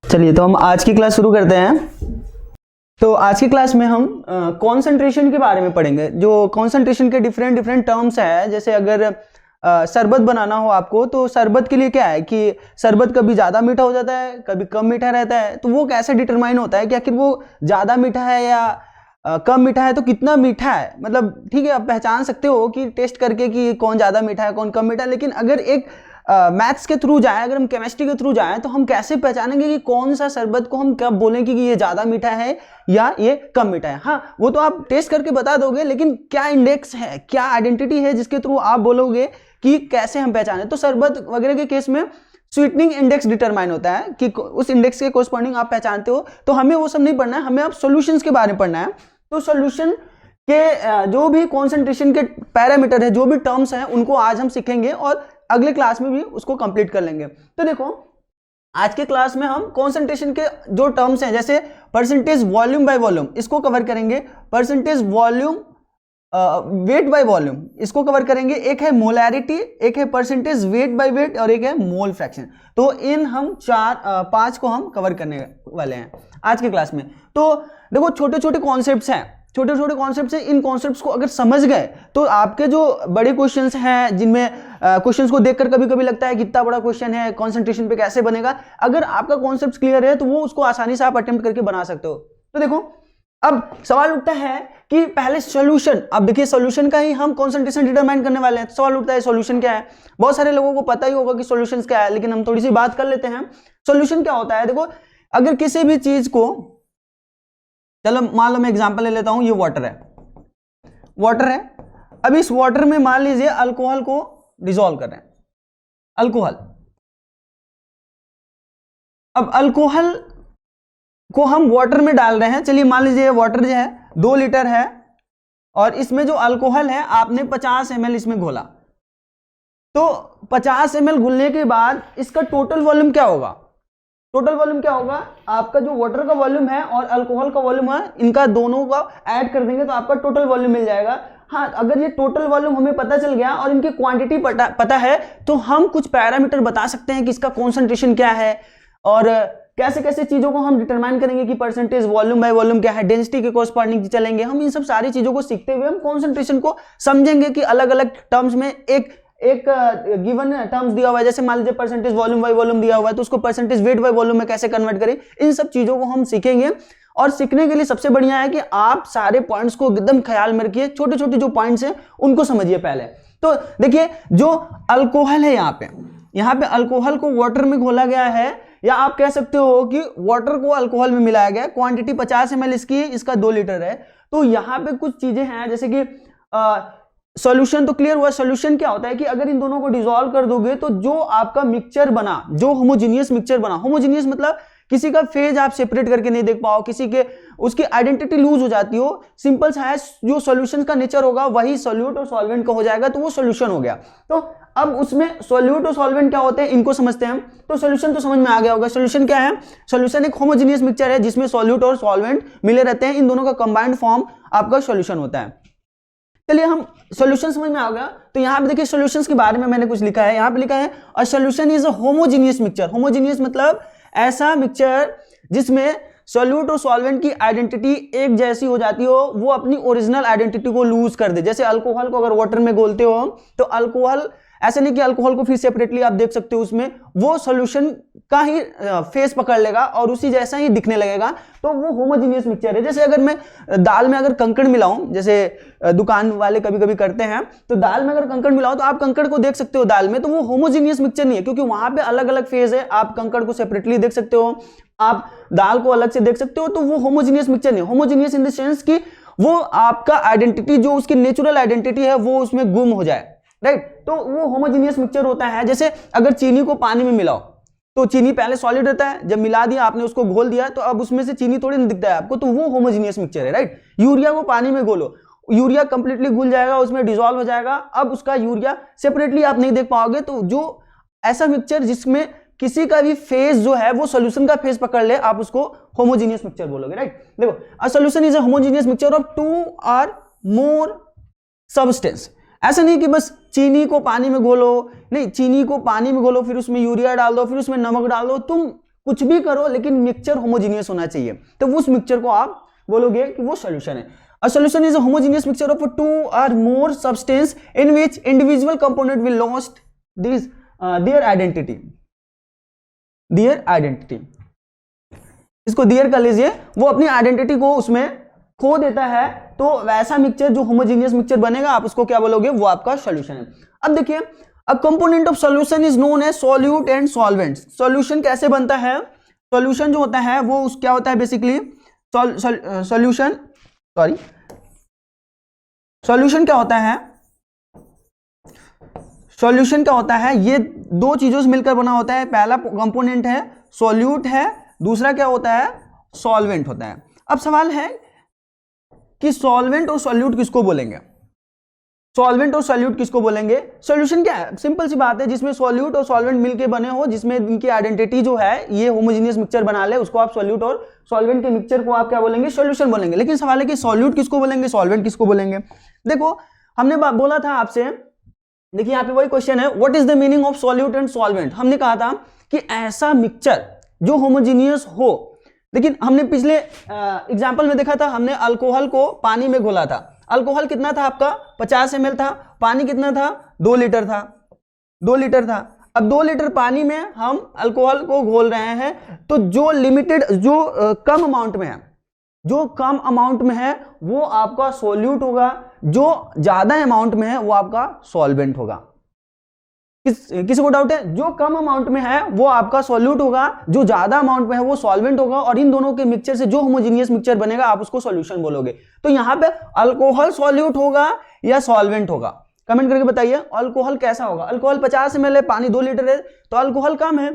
चलिए तो हम आज की क्लास शुरू करते हैं। तो आज की क्लास में हम कंसंट्रेशन के बारे में पढ़ेंगे। जो कंसंट्रेशन के डिफरेंट डिफरेंट टर्म्स है, जैसे अगर शरबत बनाना हो आपको, तो शरबत के लिए क्या है कि शरबत कभी ज़्यादा मीठा हो जाता है, कभी कम मीठा रहता है। तो वो कैसे डिटरमाइन होता है कि आखिर वो ज़्यादा मीठा है या कम मीठा है, तो कितना मीठा है। मतलब ठीक है, आप पहचान सकते हो कि टेस्ट करके कि कौन ज़्यादा मीठा है कौन कम मीठा है, लेकिन अगर एक मैथ्स के थ्रू जाए, अगर हम केमिस्ट्री के थ्रू जाएं, तो हम कैसे पहचानेंगे कि कौन सा शरबत को हम कब बोलेंगे कि ये ज़्यादा मीठा है या ये कम मीठा है। हाँ, वो तो आप टेस्ट करके बता दोगे, लेकिन क्या इंडेक्स है, क्या आइडेंटिटी है जिसके थ्रू आप बोलोगे कि कैसे हम पहचाने। तो शरबत वगैरह के केस में स्वीटनिंग इंडेक्स डिटरमाइन होता है कि उस इंडेक्स के कोरस्पॉन्डिंग आप पहचानते हो। तो हमें वो सब नहीं पढ़ना है, हमें अब सॉल्यूशंस के बारे में पढ़ना है। तो सॉल्यूशन के जो भी कॉन्सेंट्रेशन के पैरामीटर है, जो भी टर्म्स हैं, उनको आज हम सीखेंगे और अगले क्लास में भी उसको कंप्लीट कर लेंगे। तो देखो, आज के क्लास में हम कॉन्सेंट्रेशन के जो टर्म्स हैं, जैसे परसेंटेज वॉल्यूम बाय वॉल्यूम, इसको कवर करेंगे। Percentage volume weight by volume, इसको कवर करेंगे। एक है मोलैरिटी, एक है परसेंटेज वेट बाय वेट, और एक है मोल फ्रैक्शन। तो इन हम पांच को हम कवर करने वाले हैं आज के क्लास में। तो देखो, छोटे छोटे कॉन्सेप्ट्स हैं, छोटे छोटे कॉन्सेप्ट्स हैं। इन कॉन्सेप्ट्स को अगर समझ गए तो आपके जो बड़े क्वेश्चंस हैं, जिनमें क्वेश्चंस को देखकर कभी कभी लगता है कितना बड़ा क्वेश्चन है, कंसंट्रेशन पे कैसे बनेगा, अगर आपका कॉन्सेप्ट क्लियर है तो वो उसको आसानी से आप अटेम्प्ट करके बना सकते हो। तो देखो, अब सवाल उठता है कि पहले सॉल्यूशन, अब देखिए सॉल्यूशन का ही हम कंसंट्रेशन डिटरमाइन करने वाले हैं। तो सवाल उठता है सॉल्यूशन क्या है। बहुत सारे लोगों को पता ही होगा कि सॉल्यूशंस क्या है, लेकिन हम थोड़ी सी बात कर लेते हैं। सॉल्यूशन क्या होता है। देखो, अगर किसी भी चीज को, चलो मान लो मैं एग्जांपल ले लेता हूं, ये वाटर है, वाटर है। अब इस वाटर में मान लीजिए अल्कोहल को डिसॉल्व कर रहे हैं, अल्कोहल। अब अल्कोहल को हम वाटर में डाल रहे हैं। चलिए मान लीजिए वाटर जो है 2 लीटर है, और इसमें जो अल्कोहल है आपने 50 ml इसमें घोला। तो 50 ml घुलने के बाद इसका टोटल वॉल्यूम क्या होगा। टोटल वॉल्यूम क्या होगा, आपका जो वाटर का वॉल्यूम है और अल्कोहल का वॉल्यूम है, इनका दोनों का ऐड कर देंगे तो आपका टोटल वॉल्यूम मिल जाएगा। हाँ, अगर ये टोटल वॉल्यूम हमें पता चल गया और इनकी क्वांटिटी पता है, तो हम कुछ पैरामीटर बता सकते हैं कि इसका कॉन्सेंट्रेशन क्या है, और कैसे कैसे चीजों को हम डिटरमाइन करेंगे कि परसेंटेज वॉल्यूम बाय वॉल्यूम क्या है, डेंसिटी के कोरस्पॉन्डिंग चलेंगे। हम इन सब सारी चीजों को सीखते हुए हम कॉन्सेंट्रेशन को समझेंगे कि अलग अलग टर्म्स में एक गिवन टर्म्स दिया हुआ है, जैसे मान लीजिए परसेंटेज वॉल्यूम बाय वॉल्यूम दिया हुआ है, तो उसको परसेंटेज वेट बाय वॉल्यूम में कैसे कन्वर्ट करें। इन सब चीजों को हम सीखेंगे। और सीखने के लिए सबसे बढ़िया है कि आप सारे पॉइंट्स को एकदम ख्याल में रखिए, छोटे छोटे जो पॉइंट्स हैं उनको समझिए पहले। तो देखिए, जो अल्कोहल है, यहाँ पे अल्कोहल को वाटर में घोला गया है, या आप कह सकते हो कि वाटर को अल्कोहल में मिलाया गया। क्वांटिटी 50 ml इसकी, इसका 2 लीटर है। तो यहाँ पे कुछ चीजें हैं, जैसे कि सॉल्यूशन तो क्लियर हुआ। सॉल्यूशन क्या होता है कि अगर इन दोनों को डिसॉल्व कर दोगे तो जो आपका मिक्सचर बना, जो होमोजेनियस मिक्सचर बना, होमोजेनियस मतलब किसी का फेज आप सेपरेट करके नहीं देख पाओ, किसी के उसकी आइडेंटिटी लूज हो जाती हो। सिंपल सा है, जो सॉल्यूशन का नेचर होगा वही सॉल्यूट और सॉल्वेंट का हो जाएगा, तो वो सॉल्यूशन हो गया। तो अब उसमें सॉल्यूट और सॉल्वेंट क्या होते हैं, इनको समझते हैं हम। तो सॉल्यूशन तो समझ में आ गया होगा। सॉल्यूशन क्या है, सॉल्यूशन एक होमोजेनियस मिक्सचर है जिसमें सॉल्यूट और सॉल्वेंट मिले रहते हैं। इन दोनों का कंबाइंड फॉर्म आपका सॉल्यूशन होता है। चलिए, हम सॉल्यूशन समझ में आ गया। तो यहाँ पे देखिए, सॉल्यूशंस के बारे में मैंने कुछ लिखा है। यहाँ पे लिखा है a solution is a homogeneous mixture. Homogeneous मतलब ऐसा मिक्सचर जिसमें सॉल्यूट और सॉल्वेंट की आइडेंटिटी एक जैसी हो जाती हो, वो अपनी ओरिजिनल आइडेंटिटी को लूज कर दे। जैसे अल्कोहल को अगर वाटर में घोलते हो, तो अल्कोहल, ऐसे नहीं कि अल्कोहल को फिर सेपरेटली आप देख सकते हो, उसमें वो सॉल्यूशन का ही फेस पकड़ लेगा और उसी जैसा ही दिखने लगेगा। तो वो होमोजेनियस मिक्सचर है। जैसे अगर मैं दाल में अगर कंकड़ मिलाऊं, जैसे दुकान वाले कभी कभी करते हैं, तो दाल में अगर कंकड़ मिलाओ तो आप कंकड़ को देख सकते हो दाल में, तो वो होमोजेनियस मिक्सचर नहीं है, क्योंकि वहां पे अलग अलग फेज है। आप कंकड़ को सेपरेटली देख सकते हो, आप दाल को अलग से देख सकते हो, तो वो होमोजेनियस मिक्सचर नहीं। होमोजेनियस इन द सेंस कि वो आपका आइडेंटिटी, जो उसकी नेचुरल आइडेंटिटी है, वो उसमें गुम हो जाए, राइट। तो वो होमोजेनियस मिक्सचर होता है। जैसे अगर चीनी को पानी में मिलाओ, तो चीनी पहले सॉलिड रहता है, जब मिला दिया आपने, उसको घोल दिया, तो अब उसमें से चीनी थोड़ी नहीं दिखता है आपको, तो वो होमोजेनियस मिक्सचर है, राइट। यूरिया को पानी में घोलो, यूरिया कंप्लीटली घुल जाएगा, उसमें डिसॉल्व हो जाएगा, अब उसका यूरिया सेपरेटली आप नहीं देख पाओगे। तो जो ऐसा मिक्सचर जिसमें किसी का भी फेज जो है वो सॉल्यूशन का फेज पकड़ ले, आप उसको होमोजेनियस मिक्सचर बोलोगे, राइट। देखो, a solution is a homogeneous mixture of 2 or more substance. ऐसा नहीं कि बस चीनी को पानी में घोलो, नहीं, चीनी को पानी में घोलो, फिर उसमें यूरिया डाल दो, फिर उसमें नमक डाल दो, तुम कुछ भी करो लेकिन मिक्सचर होमोजीनियस होना चाहिए। तो उस मिक्सचर को आप बोलोगे कि वो सॉल्यूशन है। A solution is a homogeneous mixture of two or more substance in which individual component will lost this their identity। इसको देयर कर लीजिए, वो अपनी आइडेंटिटी को उसमें खो देता है, तो वैसा मिक्सचर जो होमोजीनियस मिक्सचर बनेगा आप उसको क्या बोलोगे, वो आपका सॉल्यूशन है। अब देखिए, a component of solution is known as solute and solvent. Solution कैसे बनता है, सॉल्यूशन जो होता है वो क्या होता है, बेसिकली सॉल्यूशन क्या होता है, सॉल्यूशन क्या होता है, ये दो चीजों से मिलकर बना होता है। पहला कंपोनेंट है सॉल्यूट है, दूसरा क्या होता है, सॉल्वेंट होता है। अब सवाल है कि सॉल्वेंट और सॉल्यूट किसको बोलेंगे, सॉल्वेंट और सॉल्यूट किसको बोलेंगे। सॉल्यूशन क्या है, सिंपल सी बात है, जिसमें सॉल्यूट और सॉल्वेंट मिलके बने हो, जिसमें इनकी आइडेंटिटी जो है ये होमोजेनियस मिक्सचर बना ले, उसको आप सॉल्यूट, और सॉल्वेंट के मिक्सचर को आप क्या बोलेंगे, सॉल्यूशन बोलेंगे। लेकिन सवाल है कि सॉल्यूट किसको बोलेंगे, सॉल्वेंट किसको बोलेंगे। देखो हमने बोला था आपसे, देखिए यहाँ पे वही क्वेश्चन है, what is the meaning of solute and solvent. हमने कहा था कि ऐसा मिक्सचर जो होमोजीनियस हो। लेकिन हमने पिछले एग्जाम्पल में देखा था, हमने अल्कोहल को पानी में घोला था। अल्कोहल कितना था आपका, 50 ml था, पानी कितना था, 2 लीटर था, 2 लीटर था। अब 2 लीटर पानी में हम अल्कोहल को घोल रहे हैं, तो जो लिमिटेड, जो कम अमाउंट में है, जो कम अमाउंट में है वो आपका सॉल्यूट होगा, जो ज्यादा अमाउंट में है वो आपका सॉल्वेंट होगा। किसी को डाउट है, जो कम अमाउंट में है वो आपका सॉल्यूट होगा, जो ज्यादा अमाउंट में है वो सॉल्वेंट होगा, और इन दोनों के मिक्सचर से जो होमोजीनियस मिक्सचर बनेगा आप उसको सॉल्यूशन बोलोगे। तो यहाँ पे अल्कोहल सॉल्यूट होगा या सॉल्वेंट होगा, कमेंट करके बताइए। अल्कोहल कैसा होगा, अल्कोहल 50 ml है, पानी 2 लीटर है, तो अल्कोहल कम है,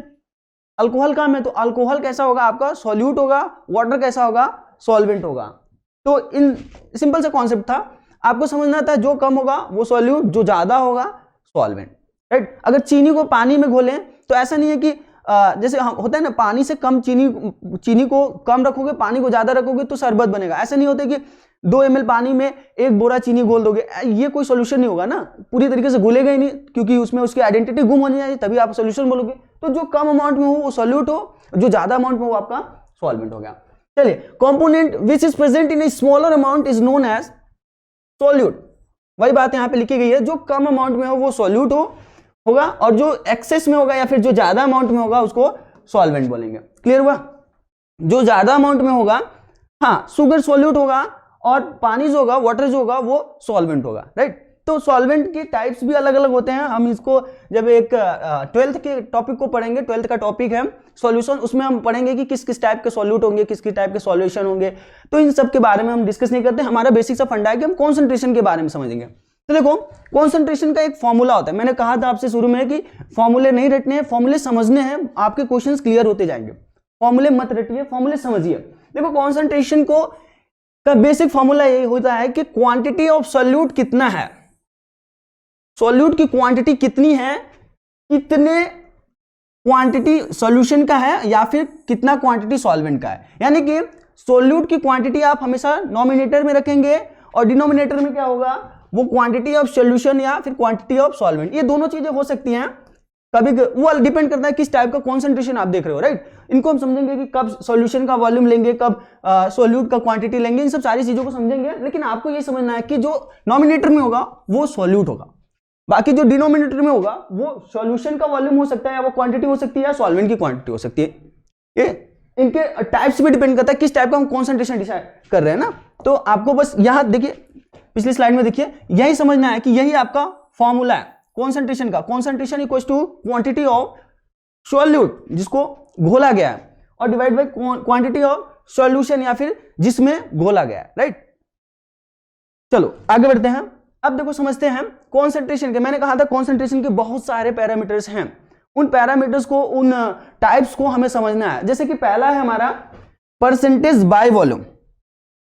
अल्कोहल कम है, तो अल्कोहल कैसा होगा आपका, सॉल्यूट होगा। वाटर कैसा होगा, सॉल्वेंट होगा। तो इन सिंपल सा कॉन्सेप्ट था, आपको समझना था, जो कम होगा वो सॉल्यूट, जो ज्यादा होगा सॉल्वेंट, राइट। अगर चीनी को पानी में घोलें तो ऐसा नहीं है कि जैसे होता है ना, पानी से कम चीनी को कम रखोगे, पानी को ज्यादा रखोगे तो शरबत बनेगा। ऐसा नहीं होता कि 2 ml पानी में 1 बोरा चीनी घोल दोगे, ये कोई सोल्यूशन नहीं होगा ना, पूरी तरीके से घुलेगा ही नहीं, क्योंकि उसमें उसकी आइडेंटिटी गुम होनी चाहिए, तभी आप सोल्यूशन बोलोगे। तो जो कम अमाउंट में हो वो सॉल्यूट हो, जो ज्यादा अमाउंट में हो आपका सॉल्वेंट हो गया। चलिए, component which is present in a smaller amount is known as solute. वही बात यहाँ पे लिखी गई है, जो कम अमाउंट में हो वो सॉल्यूट होगा, और जो एक्सेस में होगा या फिर जो ज्यादा अमाउंट में होगा उसको सॉल्वेंट बोलेंगे। क्लियर हुआ, जो ज्यादा अमाउंट में होगा, हाँ, शुगर सॉल्यूट होगा, और पानी जो होगा, वाटर जो होगा वो सॉल्वेंट होगा, राइट। तो सॉल्वेंट के टाइप्स भी अलग अलग होते हैं। हम इसको जब एक 12th के टॉपिक को पढ़ेंगे, 12th का टॉपिक है सॉल्यूशन, उसमें हम पढ़ेंगे कि किस किस टाइप के सॉल्यूट होंगे, किस किस टाइप के सॉल्यूशन होंगे। तो इन सब के बारे में हम डिस्कस नहीं करते, हमारा बेसिक सा फंडा है कि हम कॉन्सेंट्रेशन के बारे में समझेंगे। तो देखो, कॉन्सेंट्रेशन का एक फॉर्मूला होता है, मैंने कहा था आपसे शुरू में कि फॉर्मूले नहीं रटने हैं, फॉर्मूले समझने हैं, आपके क्वेश्चंस क्लियर होते जाएंगे। फॉर्मूले मत रटिए, फॉर्मूले समझिए। देखो, कॉन्सेंट्रेशन को का बेसिक फॉर्मूला यही होता है कि क्वांटिटी ऑफ सॉल्यूट कितना है, सॉल्यूट की क्वांटिटी कितनी है, कितने क्वांटिटी सॉल्यूशन का है, या फिर कितना क्वांटिटी सॉल्वेंट का है। यानी कि सॉल्यूट की क्वांटिटी आप हमेशा नॉमिनेटर में रखेंगे, और डिनोमिनेटर में क्या होगा, वो क्वांटिटी ऑफ सॉल्यूशन या फिर क्वांटिटी ऑफ सॉल्वेंट। ये दोनों चीजें हो सकती हैं, कभी वो डिपेंड करता है किस टाइप का कॉन्सेंट्रेशन आप देख रहे हो, राइट। इनको हम समझेंगे कि कब सॉल्यूशन का वॉल्यूम लेंगे, कब सॉल्यूट का क्वांटिटी लेंगे, इन सब सारी चीजों को समझेंगे। लेकिन आपको ये समझना है कि जो नॉमिनेटर में होगा वो सॉल्यूट होगा, बाकी जो डिनोमिनेटर में होगा वो सॉल्यूशन का वॉल्यूम हो सकता है, या वो क्वांटिटी हो सकती है, या सॉल्वेंट की क्वांटिटी हो सकती है। ये इनके टाइप्स पे डिपेंड करता है किस टाइप का हम कॉन्सेंट्रेशन डिसाइड कर रहे हैं ना। तो आपको बस यहां देखिए, पिछली स्लाइड में देखिए, यही समझना है कि यही आपका फॉर्मूला है कॉन्सेंट्रेशन का। Concentration equal to quantity of solute, जिसको घोला गया है, और divide by quantity of solution, या फिर जिसमें घोला गया है, राइट। चलो आगे बढ़ते हैं। अब देखो, समझते हैं कॉन्सेंट्रेशन के। मैंने कहा था कॉन्सेंट्रेशन के बहुत सारे पैरामीटर्स हैं, उन पैरामीटर्स को, उन टाइप्स को हमें समझना है। जैसे कि पहला है हमारा परसेंटेज बाय वॉल्यूम,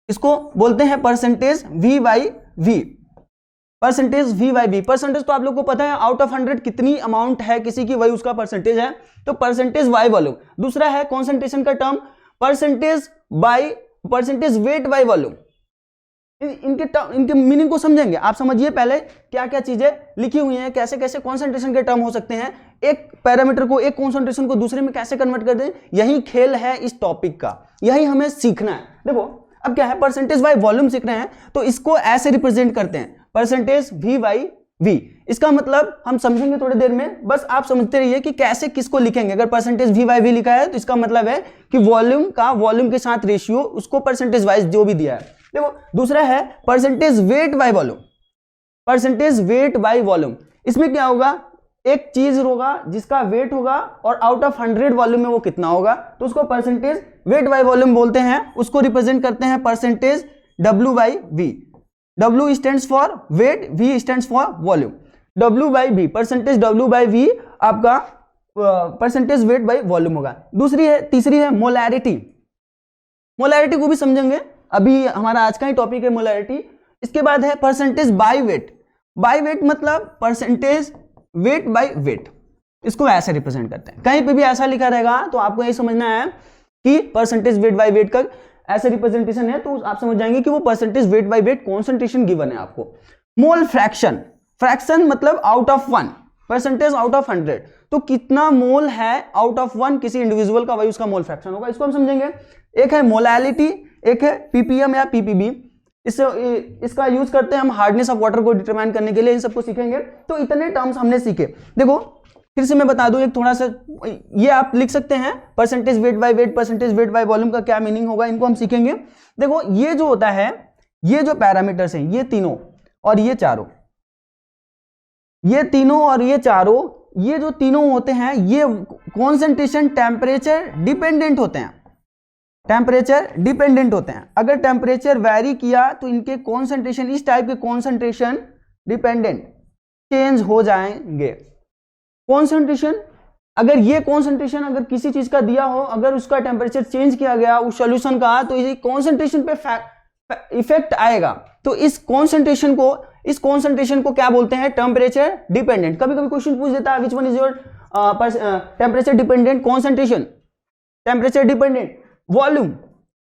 इसको बोलते हैं percentage V by V, percentage V by V। Percentage तो आप लोग को पता है, आउट ऑफ 100 कितनी अमाउंट है किसी की, वही उसका परसेंटेज है, तो परसेंटेज बाय वॉल्यूम। दूसरा है कॉन्सेंट्रेशन का term percentage weight by volume, इनके मीनिंग को समझेंगे। आप समझिए पहले क्या क्या चीजें लिखी हुई हैं, कैसे कैसे कॉन्सेंट्रेशन के टर्म हो सकते हैं, एक पैरामीटर को, एक कॉन्सेंट्रेशन को दूसरे में कैसे कन्वर्ट कर दें। यही खेल है इस टॉपिक का, यही हमें सीखना है। देखो अब क्या है, परसेंटेज बाय वॉल्यूम सीख रहे हैं, तो इसको ऐसे रिप्रेजेंट करते हैं, परसेंटेज V बाई V। इसका मतलब हम समझेंगे थोड़ी देर में, बस आप समझते रहिए कि कैसे किसको लिखेंगे। अगर परसेंटेज V बाई V लिखा है तो इसका मतलब है कि वॉल्यूम का वॉल्यूम के साथ रेशियो, उसको परसेंटेज वाइज जो भी दिया है। देखो दूसरा है percentage weight by volume, percentage weight by volume. इसमें क्या होगा, एक चीज होगा जिसका वेट होगा और आउट ऑफ 100 वॉल्यूम में वो कितना होगा, तो उसको परसेंटेज वेट बाय वॉल्यूम बोलते हैं। उसको रिप्रेजेंट करते हैं percentage W by V। W stands for wait, V stands for volume. W by V, percentage W by V आपका परसेंटेज वेट बाई वॉल्यूम होगा। तीसरी है मोलैरिटी। मोलैरिटी को भी समझेंगे, अभी हमारा आज का ही टॉपिक है मोलैरिटी। इसके बाद है percentage by weight. By wait मतलब परसेंटेज वेट बाय वेट, इसको ऐसे रिप्रेजेंट करते हैं। कहीं पे भी ऐसा लिखा रहेगा तो आपको यही समझना है कि परसेंटेज वेट बाय वेट का ऐसे रिप्रेजेंटेशन है, तो आप समझ जाएंगे कि वो percentage weight by wait concentration given है आपको। मोल फ्रैक्शन, फ्रैक्शन मतलब out of 1, percentage out of 100, तो कितना मोल है आउट ऑफ 1 किसी इंडिविजुअल का, वही उसका मोल फ्रैक्शन होगा। इसको हम समझेंगे। एक है मोलैलिटी, एक है ppm या ppb। इसका यूज करते हैं हम हार्डनेस ऑफ वाटर को डिटरमाइन करने के लिए, इन सबको सीखेंगे। तो इतने टर्म्स हमने सीखे। देखो फिर से मैं बता दूं एक थोड़ा सा, ये आप लिख सकते हैं percentage weight by weight, percentage weight by volume का क्या मीनिंग होगा, इनको हम सीखेंगे। देखो ये जो होता है, ये जो पैरामीटर्स हैं, ये तीनों और ये चारों, ये तीनों और ये चारों, ये जो तीनों होते हैं ये कॉन्सेंट्रेशन टेम्परेचर डिपेंडेंट होते हैं, टेम्परेचर डिपेंडेंट होते हैं। अगर टेम्परेचर वैरी किया तो इनके कॉन्सेंट्रेशन, इस टाइप के कॉन्सेंट्रेशन डिपेंडेंट चेंज हो जाएंगे। कॉन्सेंट्रेशन, अगर ये कॉन्सेंट्रेशन अगर किसी चीज का दिया हो, अगर उसका टेम्परेचर चेंज किया गया उस सॉल्यूशन का, तो ये कॉन्सेंट्रेशन पे इफेक्ट आएगा। तो इस कॉन्सेंट्रेशन को क्या बोलते हैं, टेम्परेचर डिपेंडेंट। कभी कभी क्वेश्चन पूछ देता है which one is your temperature dependent concentration, temperature dependent volume.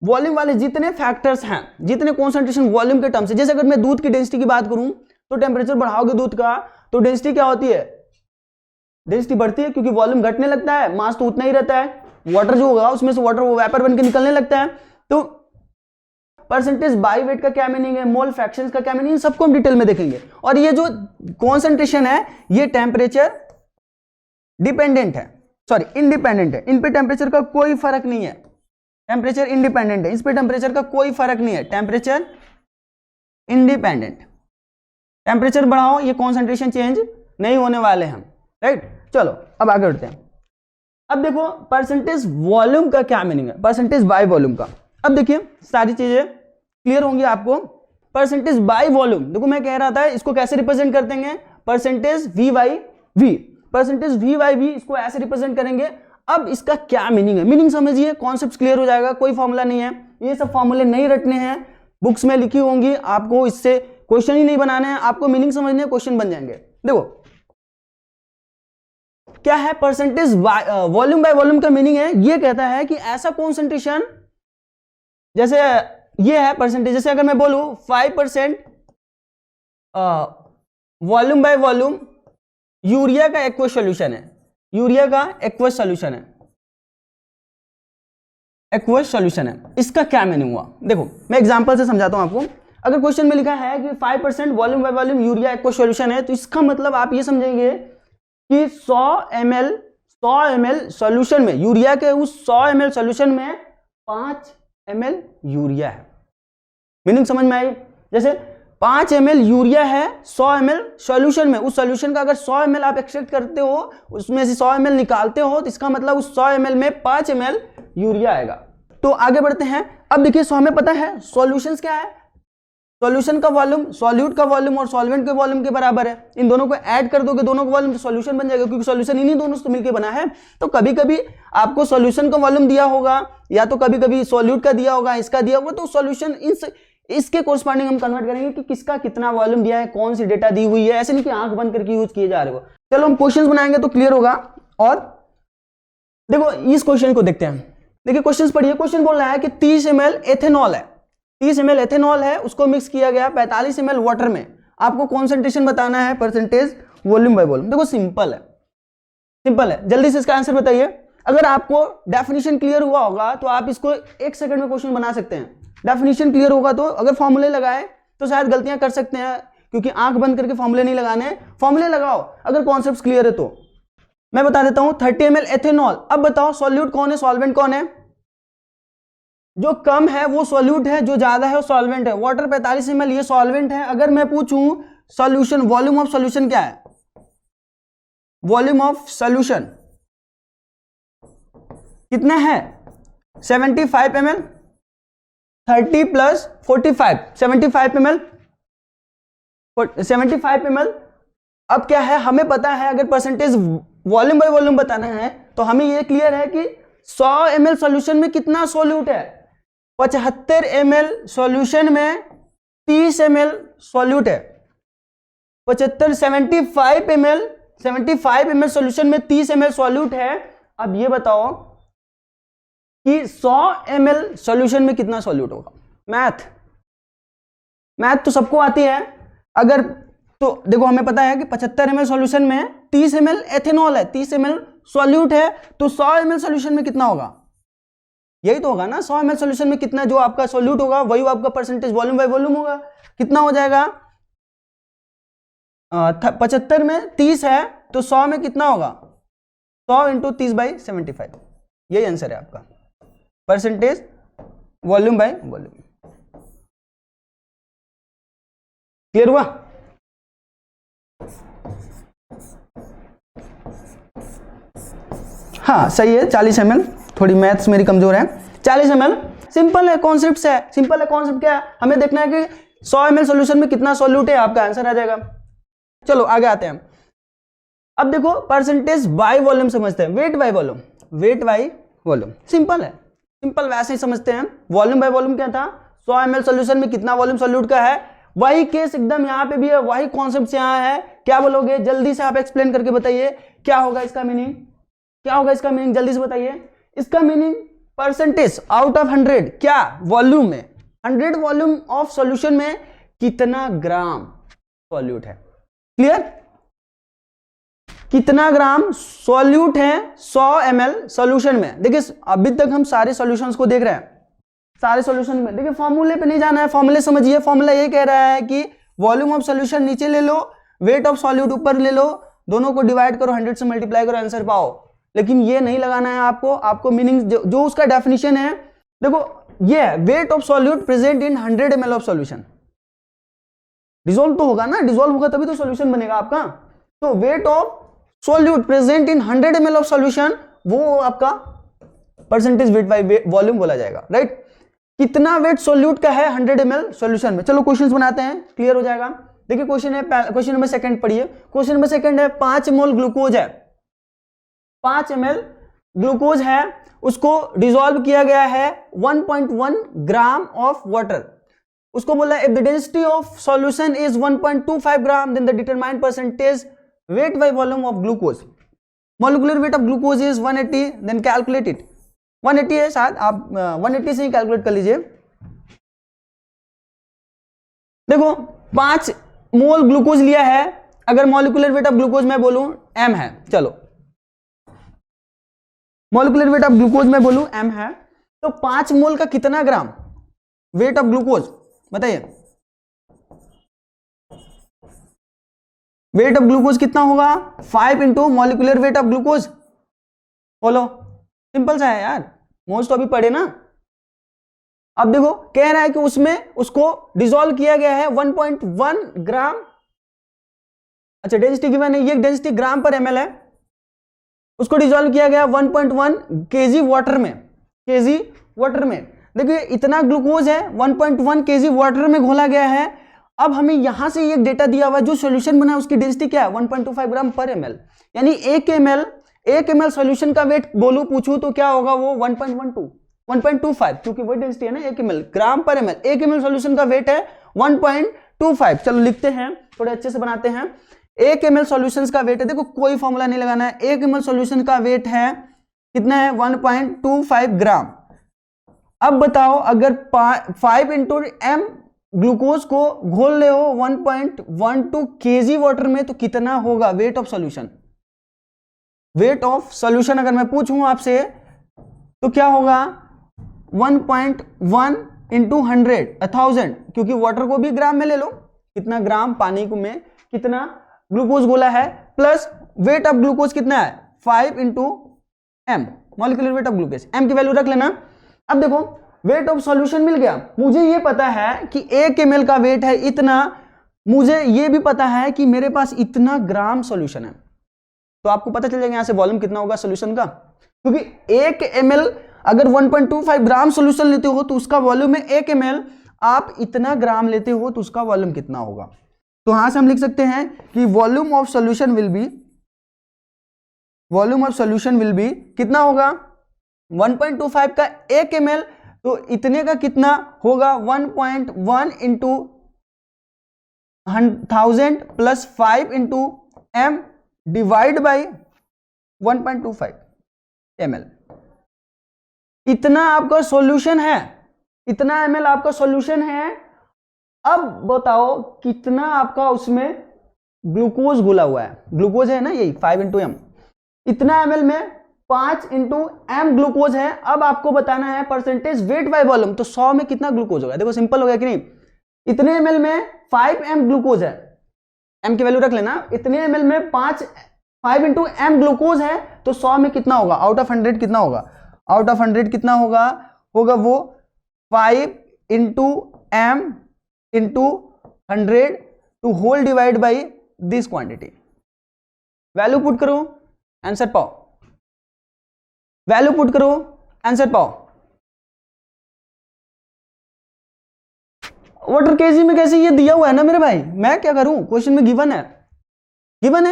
Volume वाले जितने फैक्टर्स हैं, जितने कॉन्सेंट्रेशन वॉल्यूम के टर्म से, जैसे अगर मैं दूध की डेंसिटी की बात करूं तो टेम्परेचर बढ़ाओगे दूध का तो डेंसिटी क्या होती है, डेंसिटी बढ़ती है, क्योंकि वॉल्यूम घटने लगता है, मास तो उतना ही रहता है। वाटर जो होगा उसमें से वाटर वो वेपर बन के निकलने लगता है। तो परसेंटेज बाय वेट का क्या मीनिंग है, मोल फ्रैक्शंस का क्या मीनिंग है, सबको हम डिटेल में देखेंगे। और ये जो कॉन्सेंट्रेशन है ये टेम्परेचर डिपेंडेंट है, सॉरी इंडिपेंडेंट है। इन पे टेम्परेचर का कोई फर्क नहीं है, टेम्परेचर इंडिपेंडेंट है, इस पे टेम्परेचर का कोई फर्क नहीं है, टेम्परेचर इंडिपेंडेंट। टेम्परेचर बढ़ाओ ये कॉन्सेंट्रेशन चेंज नहीं होने वाले हम, राइट। चलो अब आगे बढ़ते हैं। अब देखो परसेंटेज वॉल्यूम का क्या मीनिंग है, परसेंटेज बाय वॉल्यूम का। अब देखिए सारी चीजें क्लियर होंगी आपको। परसेंटेज बाय वॉल्यूम, देखो मैं कह रहा था इसको कैसे रिप्रेजेंट करते हैं, percentage V by V, percentage V by V, इसको ऐसे रिप्रेजेंट करेंगे। अब इसका क्या मीनिंग है, मीनिंग समझिए, कॉन्सेप्ट क्लियर हो जाएगा। कोई फॉर्मूला नहीं है, ये सब फॉर्मूले नहीं रटने हैं, बुक्स में लिखी होंगी, आपको इससे क्वेश्चन ही नहीं बनाने हैं, आपको मीनिंग समझने हैं, क्वेश्चन बन जाएंगे। देखो क्या है परसेंटेज वॉल्यूम बाय वॉल्यूम का मीनिंग है, ये कहता है कि ऐसा कॉन्सेंट्रेशन, जैसे ये है परसेंटेज, जैसे अगर मैं बोलूं 5% वॉल्यूम बाय वॉल्यूम यूरिया का एक्वस सॉल्यूशन है, यूरिया का एक्वस सॉल्यूशन है, एक्वस सॉल्यूशन है, इसका क्या मीनिंग हुआ। देखो मैं एग्जांपल से समझाता हूं आपको। अगर क्वेश्चन में लिखा है कि 5% volume by volume urea aqueous solution है, तो इसका मतलब आप ये समझेंगे कि 100 ml सॉल्यूशन में, यूरिया के उस 100 ml सॉल्यूशन में 5 ml यूरिया है। मीनिंग समझ में आई, जैसे 5 ml यूरिया है 100 ml सॉल्यूशन में, उस सॉल्यूशन का अगर 100 ml आप एक्सट्रैक्ट करते हो, उसमें से 100 ml निकालते हो, तो इसका मतलब उस 100 ml में 5 ml यूरिया आएगा। तो आगे बढ़ते हैं। अब देखिए हमें पता है सॉल्यूशंस क्या है, सॉल्यूशन का वॉल्यूम सॉल्यूट का वॉल्यूम और सॉल्वेंट के वॉल्यूम के बराबर है। इन दोनों को ऐड कर दोगे, दोनों का वॉल्यूम, तो सॉल्यूशन बन जाएगा, क्योंकि सॉल्यूशन इन्हीं दोनों से मिलकर बना है। तो कभी कभी आपको सॉल्यूशन का वॉल्यूम दिया होगा, या तो कभी कभी सॉल्यूट का दिया होगा, इसका दिया होगा, तो सॉल्यूशन इसके कोरस्पॉन्डिंग हम कन्वर्ट करेंगे कि किसका कितना वॉल्यूम दिया है, कौन सी डेटा दी हुई है। ऐसे नहीं कि आंख बंद करके यूज किए जा रहे हो। चलो हम क्वेश्चंस बनाएंगे तो क्लियर होगा। और देखो इस क्वेश्चन को देखते हैं। देखिए क्वेश्चन पढ़िए। क्वेश्चन बोल रहा है कि 30 ml एथेनॉल है, 30 ml एथेनॉल है, उसको मिक्स किया गया 45 ml वाटर में। आपको कॉन्सेंट्रेशन बताना है, परसेंटेज वॉल्यूम बाय वॉल्यूम। देखो सिंपल है, सिंपल है, जल्दी से इसका आंसर बताइए। अगर आपको डेफिनेशन क्लियर हुआ होगा तो आप इसको 1 सेकंड में क्वेश्चन बना सकते हैं। डेफिनेशन क्लियर होगा तो अगर फॉर्मूले लगाए तो शायद गलतियां कर सकते हैं, क्योंकि आंख बंद करके फॉर्मूले नहीं लगाने, फॉर्मूले लगाओ अगर कॉन्सेप्ट क्लियर है तो। मैं बता देता हूं 30 ml एथेनॉल। अब बताओ सॉल्यूट कौन है, सॉल्वेंट कौन है? जो कम है वो सॉल्यूट है, जो ज्यादा है वो सॉल्वेंट है। वाटर 45 ml ये सॉल्वेंट है। अगर मैं पूछूं सॉल्यूशन, वॉल्यूम ऑफ सॉल्यूशन क्या है? वॉल्यूम ऑफ सॉल्यूशन कितना है? 75 ml। 30 plus 45, 75 ml, 75 ml। अब क्या है, हमें पता है अगर परसेंटेज वॉल्यूम बाय वॉल्यूम बताना है तो हमें ये क्लियर है कि 100 ml सॉल्यूशन में कितना सॉल्यूट है? 75 ml सॉल्यूशन में 30 ml सॉल्यूट है। 75 ml सॉल्यूशन में 30 ml सॉल्यूट है। अब ये बताओ कि 100 ml सॉल्यूशन में कितना सॉल्यूट होगा? मैथ तो सबको आती है। अगर तो देखो हमें पता है कि 75 ml सॉल्यूशन में 30 ml एथेनॉल है, 30 ml सॉल्यूट है, तो 100 ml सॉल्यूशन में कितना होगा? यही तो होगा ना, 100 ml सॉल्यूशन में कितना जो आपका सॉल्यूट होगा वही आपका परसेंटेज वॉल्यूम बाय वॉल्यूम होगा। कितना हो जाएगा? 75 में 30 है तो 100 में कितना होगा? 100 इंटू 30/75। यही आंसर है आपका, percentage volume by volume. Clear हुआ? हाँ सही है, 40 ml। थोड़ी मैथ्स मेरी कमजोर है। 40 ml सिंपल है, कॉन्सेप्ट है, सिंपल है। कॉन्सेप्ट क्या है, हमें देखना है कि 100 ml सॉल्यूशन में कितना सॉल्यूट है, आपका आंसर आ जाएगा। चलो आगे आते हैं। अब देखो परसेंटेज बाय वॉल्यूम समझते हैं, wait by volume. Wait by volume simple है, सिंपल वैसे ही समझते हैं। वॉल्यूम बाय वॉल्यूम क्या था? 100 ml सॉल्यूशन में कितना वॉल्यूम सॉल्यूट का है, वही केस एकदम यहाँ पे भी है, वही कॉन्सेप्ट यहाँ है। क्या बोलोगे? जल्दी से आप एक्सप्लेन करके बताइए क्या होगा इसका मीनिंग, क्या होगा इसका मीनिंग, जल्दी से बताइए। इसका मीनिंग परसेंटेज आउट ऑफ 100 क्या वॉल्यूम में, 100 वॉल्यूम ऑफ सॉल्यूशन में कितना ग्राम सॉल्यूट है। क्लियर? कितना ग्राम सॉल्यूट है 100 ml सॉल्यूशन में। देखिए अभी तक हम सारे सॉल्यूशंस को देख रहे हैं, सारे सॉल्यूशन में। देखिए फॉर्मूले पे नहीं जाना है, फॉर्मूले समझिए। फॉर्मूला ये कह रहा है कि वॉल्यूम ऑफ सॉल्यूशन नीचे ले लो, वेट ऑफ सॉल्यूट ऊपर ले लो, दोनों को डिवाइड करो, 100 से मल्टीप्लाई करो, आंसर पाओ। लेकिन ये नहीं लगाना है आपको, आपको मीनिंग जो उसका डेफिनेशन है देखो ये है, weight of solute present in 100 ml of solution. Dissolve तो होगा ना, डिसॉल्व होगा तभी तो सॉल्यूशन बनेगा आपका। तो weight of solute present in 100 ml of solution, वो आपका परसेंटेज वेट बाय वॉल्यूम बोला जाएगा, राइट। कितना वेट सॉल्यूट का है 100 ml सॉल्यूशन में। चलो क्वेश्चंस बनाते हैं, क्लियर हो जाएगा। देखिए क्वेश्चन है, क्वेश्चन नंबर सेकंड पढ़िए। क्वेश्चन नंबर सेकंड है 5 मोल ग्लूकोज है, 5 ml ग्लूकोज है, उसको डिसॉल्व किया गया है 1.1 ग्राम ऑफ वाटर। उसको बोला if the density of solution is 1.25 gram then the determined percentage weight by volume of glucose. Molecular weight of glucose is 180, then calculate it. 180 है शायद, आप 180 से ही कैलकुलेट कर लीजिए। देखो 5 मोल ग्लूकोज लिया है, अगर मॉलिक्यूलर वेट ऑफ ग्लूकोज मैं बोलूं m है, चलो मॉलिक्यूलर वेट ऑफ ग्लूकोज मैं बोलूं m है, तो 5 मोल का कितना ग्राम वेट ऑफ ग्लूकोज बताइए। वेट ऑफ ग्लूकोज कितना होगा? 5 into molecular weight of glucose. बोलो, सिंपल सा है यार, मोल्स तो अभी पढ़े ना। अब देखो कह रहा है कि उसमें उसको डिसॉल्व किया गया है 1.1 ग्राम। अच्छा डेंसिटी गिवन है, ये डेंसिटी ग्राम पर ml है, उसको डिसॉल्व किया गया 1.1 kg वाटर में, kg वाटर में। देखिए इतना ग्लूकोज है, 1.1 kg वाटर में घोला गया है। अब हमें यहां से ये डेटा दिया हुआ, जो सॉल्यूशन बना है उसकी डेंसिटी क्या है? 1.25 ग्राम पर ml, यानी 1 ml सॉल्यूशन का वेट बोलू पूछू तो क्या होगा वो? 1.25, क्योंकि वही डेंसिटी है ना 1 ml ग्राम पर ml। 1 ml सॉल्यूशन का वेट है 1.25। चलो लिखते हैं, थोड़े अच्छे से बनाते हैं। 1 ml सॉल्यूशंस का वेट है, देखो कोई फॉर्मूला नहीं लगाना है। 1 ml सॉल्यूशन का वेट है कितना है? 1.25 ग्राम। अब बताओ अगर 5 इंटू एम ग्लूकोज को घोल ले हो 1.12 kg वाटर में तो कितना होगा weight of solution? Weight of solution अगर मैं पूछूं आपसे तो क्या होगा 1.1 इंटू 1000, क्योंकि वाटर को भी ग्राम में ले लो, कितना ग्राम पानी को में कितना ग्लूकोज घोला है, प्लस वेट ऑफ ग्लूकोज कितना है 5 into M, molecular weight of glucose, M की वैल्यू रख लेना। अब देखो वेट ऑफ सॉल्यूशन मिल गया, मुझे ये पता है कि 1 ml का वेट है इतना, मुझे ये भी पता है कि मेरे पास इतना ग्राम सॉल्यूशन है, तो आपको पता चल जाएगा यहां से वॉल्यूम कितना होगा सॉल्यूशन का, क्योंकि 1 ml अगर 1.25 ग्राम सॉल्यूशन लेते हो तो उसका वॉल्यूम है 1 ml, आप इतना ग्राम लेते हो तो उसका वॉल्यूम कितना होगा। तो यहां से हम लिख सकते हैं कि volume of solution will be कितना होगा 1.25 का 1 ml, तो इतने का कितना होगा 1.1 into 1000 plus 5 into M divide by 1.25 ml। इतना आपका सॉल्यूशन है, इतना ml आपका सॉल्यूशन है। अब बताओ कितना आपका उसमें ग्लूकोज घुला हुआ है, ग्लूकोज है ना यही 5 इंटू एम, इतना ml में 5 इंटू एम ग्लूकोज है। अब आपको बताना है परसेंटेज वेट बाय वॉल्यूम, तो 100 में कितना ग्लूकोज होगा, देखो सिंपल हो गया कि नहीं, इतने ml में 5 एम ग्लूकोज है, एम की वैल्यू रख लेना, इतने ml में 5 इंटू एम ग्लूकोज है, तो 100 में कितना होगा, आउट ऑफ 100 कितना होगा, आउट ऑफ 100 कितना होगा वो 5 into M into 100 to whole divide by this quantity. Value put करो आंसर पाओ, वैल्यू पुट करो आंसर पाओ। वाटर केजी में कैसे, ये दिया हुआ है ना मेरे भाई, मैं क्या करूं, क्वेश्चन में गिवन है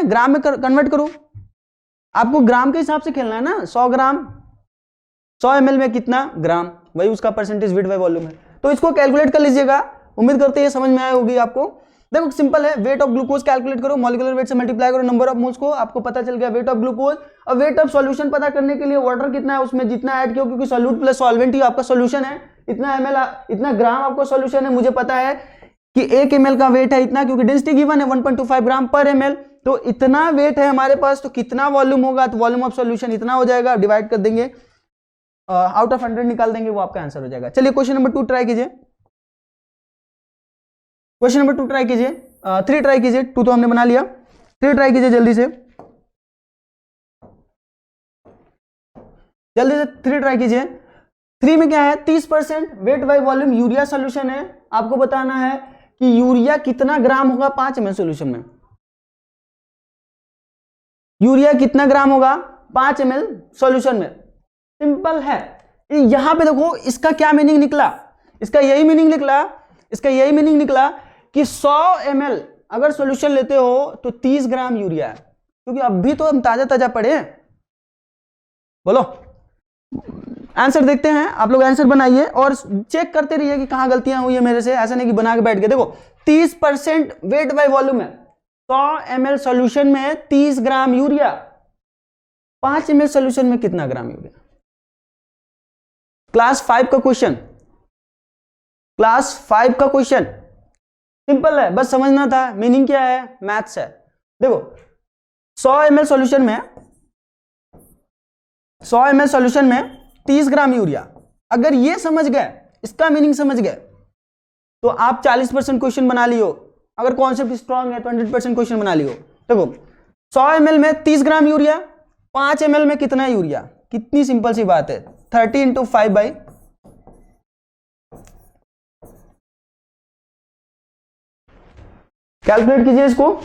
ग्राम में कन्वर्ट करो, आपको ग्राम के हिसाब से खेलना है ना, 100 ग्राम 100 ml में कितना ग्राम, वही उसका परसेंटेज वेट बाय वॉल्यूम है, तो इसको कैलकुलेट कर लीजिएगा। उम्मीद करते हैं समझ में आया होगी आपको। देखो सिंपल है, वेट ऑफ ग्लूकोज कैलकुलेट करो, मॉलिक्यूलर वेट से मल्टीप्लाई करो नंबर ऑफ मोल्स को, आपको पता चल गया वेट ऑफ ग्लूकोज। और वेट ऑफ सॉल्यूशन पता करने के लिए वाटर कितना है उसमें जितना ऐड किया, क्योंकि सॉल्यूट प्लस सॉल्वेंट ही आपका सॉल्यूशन है, इतना ml इतना ग्राम आपका सॉल्यूशन है, मुझे पता है कि 1 ml का वेट है इतना, क्योंकि डेंसिटी गिवन है 1.25 ग्राम पर ml, तो इतना वेट है हमारे पास, तो कितना वॉल्यूम होगा, तो वॉल्यूम ऑफ सॉल्यूशन इतना हो जाएगा, डिवाइड कर देंगे, आउट ऑफ 100 निकाल देंगे, वो आपका आंसर हो जाएगा। चलिए क्वेश्चन नंबर 2 ट्राई कीजिए, क्वेश्चन नंबर 2 ट्राई कीजिए, 3 ट्राई कीजिए, 2 तो हमने बना लिया, 3 ट्राई कीजिए जल्दी से 3 ट्राई कीजिए। 3 में क्या है 30% wait by volume urea solution है, आपको बताना है कि यूरिया कितना ग्राम होगा 5 ml सॉल्यूशन में, यूरिया कितना ग्राम होगा 5 ml सॉल्यूशन में। सिंपल है, यहां पे देखो इसका क्या मीनिंग निकला, इसका यही मीनिंग निकला कि 100 ml अगर सॉल्यूशन लेते हो तो 30 ग्राम यूरिया है, क्योंकि अभी तो हम ताजा पढ़े हैं। बोलो आंसर देखते हैं, आप लोग आंसर बनाइए और चेक करते रहिए कि कहां गलतियां हुई है मेरे से, ऐसा नहीं कि बना के बैठ गए। देखो 30% वेट बाय वॉल्यूम है, 100 ml सॉल्यूशन में 30 ग्राम यूरिया, 5 ml सॉल्यूशन में कितना ग्राम यूरिया। क्लास 5 का क्वेश्चन, सिंपल है, बस समझना था, मीनिंग क्या है, मैथ्स है। देखो 100 ml सॉल्यूशन में 30 ग्राम यूरिया, अगर ये समझ गए, इसका मीनिंग समझ गए, तो आप 40% क्वेश्चन बना लियो, अगर कॉन्सेप्ट स्ट्रांग है तो 100% क्वेश्चन बना लियो। देखो 100 ml में 30 ग्राम यूरिया, 5 ml में कितना यूरिया, कितनी सिंपल सी बात है, 30 इंटू 5 बाई, कैलकुलेट कीजिए इसको,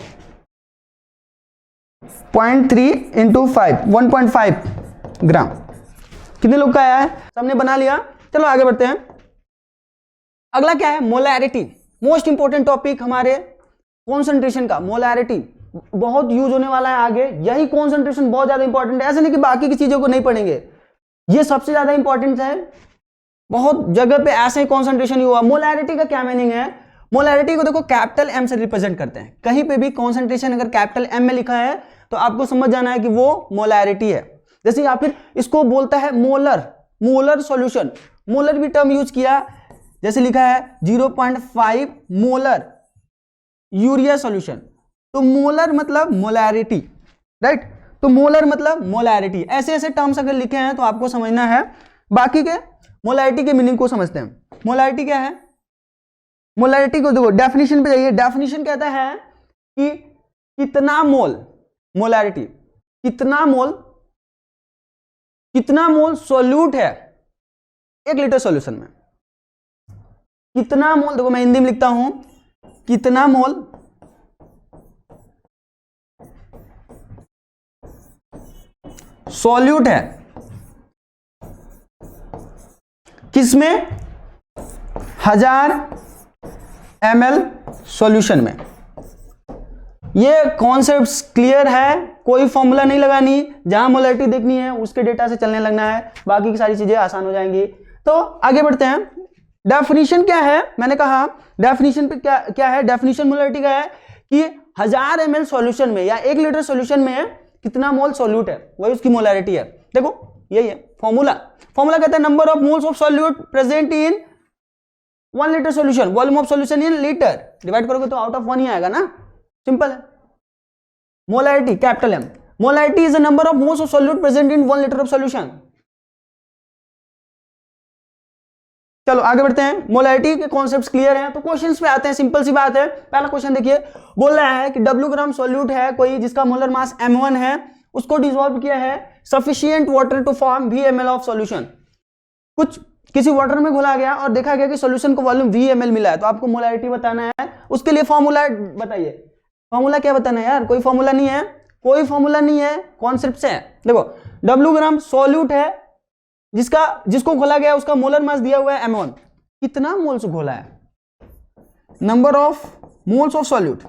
0.3 इंटू 5 1.5 ग्राम, कितने लोग का आया है, सबने बना लिया। चलो आगे बढ़ते हैं। अगला क्या है, मोलैरिटी, मोस्ट इंपॉर्टेंट टॉपिक हमारे कॉन्सेंट्रेशन का, मोलैरिटी बहुत यूज होने वाला है आगे, यही कॉन्सेंट्रेशन बहुत ज्यादा इंपॉर्टेंट है, ऐसा नहीं कि बाकी की चीजों को नहीं पढ़ेंगे, ये सबसे ज्यादा इंपॉर्टेंट है, बहुत जगह पे ऐसे ही कॉन्सेंट्रेशन ही हुआ। मोलैरिटी का क्या मीनिंग है, मोलैरिटी को देखो कैपिटल एम से रिप्रेजेंट करते हैं, कहीं पे भी कॉन्सेंट्रेशन अगर कैपिटल एम में लिखा है तो आपको समझ जाना है कि वो मोलैरिटी है। जैसे या फिर इसको बोलता है मोलर सॉल्यूशन, मोलर भी टर्म यूज किया, जैसे लिखा है 0.5 मोलर यूरिया सॉल्यूशन, तो मोलर मतलब मोलैरिटी, राइट, तो मोलर मतलब मोलैरिटी, ऐसे ऐसे टर्म्स अगर लिखे हैं तो आपको समझना है। बाकी के मोलैरिटी के मीनिंग को समझते हैं। मोलैरिटी क्या है? मोलैरिटी को देखो, डेफिनेशन पे जाइए। डेफिनेशन कहता है कि कितना मोल, मोलैरिटी कितना मोल सोल्यूट है 1 लीटर सॉल्यूशन में। कितना मोल, देखो मैं हिंदी में लिखता हूं, कितना मोल सॉल्यूट है किसमें? 1000 ml सॉल्यूशन में। ये कॉन्सेप्ट क्लियर है, कोई फॉर्मूला नहीं लगानी, जहां मोलैरिटी देखनी है उसके डेटा से चलने लगना है, बाकी की सारी चीजें आसान हो जाएंगी। तो आगे बढ़ते हैं। डेफिनेशन क्या है? मैंने कहा डेफिनेशन पे क्या है? डेफिनेशन मोलैरिटी का है कि 1000 ml सॉल्यूशन में या 1 लीटर सॉल्यूशन में कितना मोल सॉल्यूट है, वही उसकी मोलैरिटी है। देखो यही है फॉर्मूला कहता है number of moles of solute present in 1 litre solution, volume of solution in litre, divide करोगे तो आउट ऑफ 1 ही आएगा ना, सिंपल है। Molarity capital M, molarity is the number of moles of solute present in 1 litre of solution. चलो आगे बढ़ते हैं। Molarity के कॉन्सेप्ट्स क्लियर हैं तो क्वेश्चंस पे आते हैं। सिंपल सी बात है। पहला क्वेश्चन देखिए, बोल रहा है कि W ग्राम सॉल्यूट है कोई जिसका मोलर मास M1 है, उसको डिसॉल्व किया है sufficient water to form VmL of solution. कुछ किसी वाटर में घोला गया और देखा गया कि सॉल्यूशन को वॉल्यूम VmL मिला है, तो आपको मोलैरिटी बताना है। उसके लिए फॉर्मूला बताइए। फॉर्मूला क्या बताना है यार? कोई फॉर्मूला नहीं है, कोई फॉर्मूला नहीं है, कॉन्सेप्ट से है। देखो W ग्राम सॉल्यूट है जिसको घोला गया, उसका मोलर मास दिया हुआ है M1, कितना मोल्स घोला है, number of moles of solute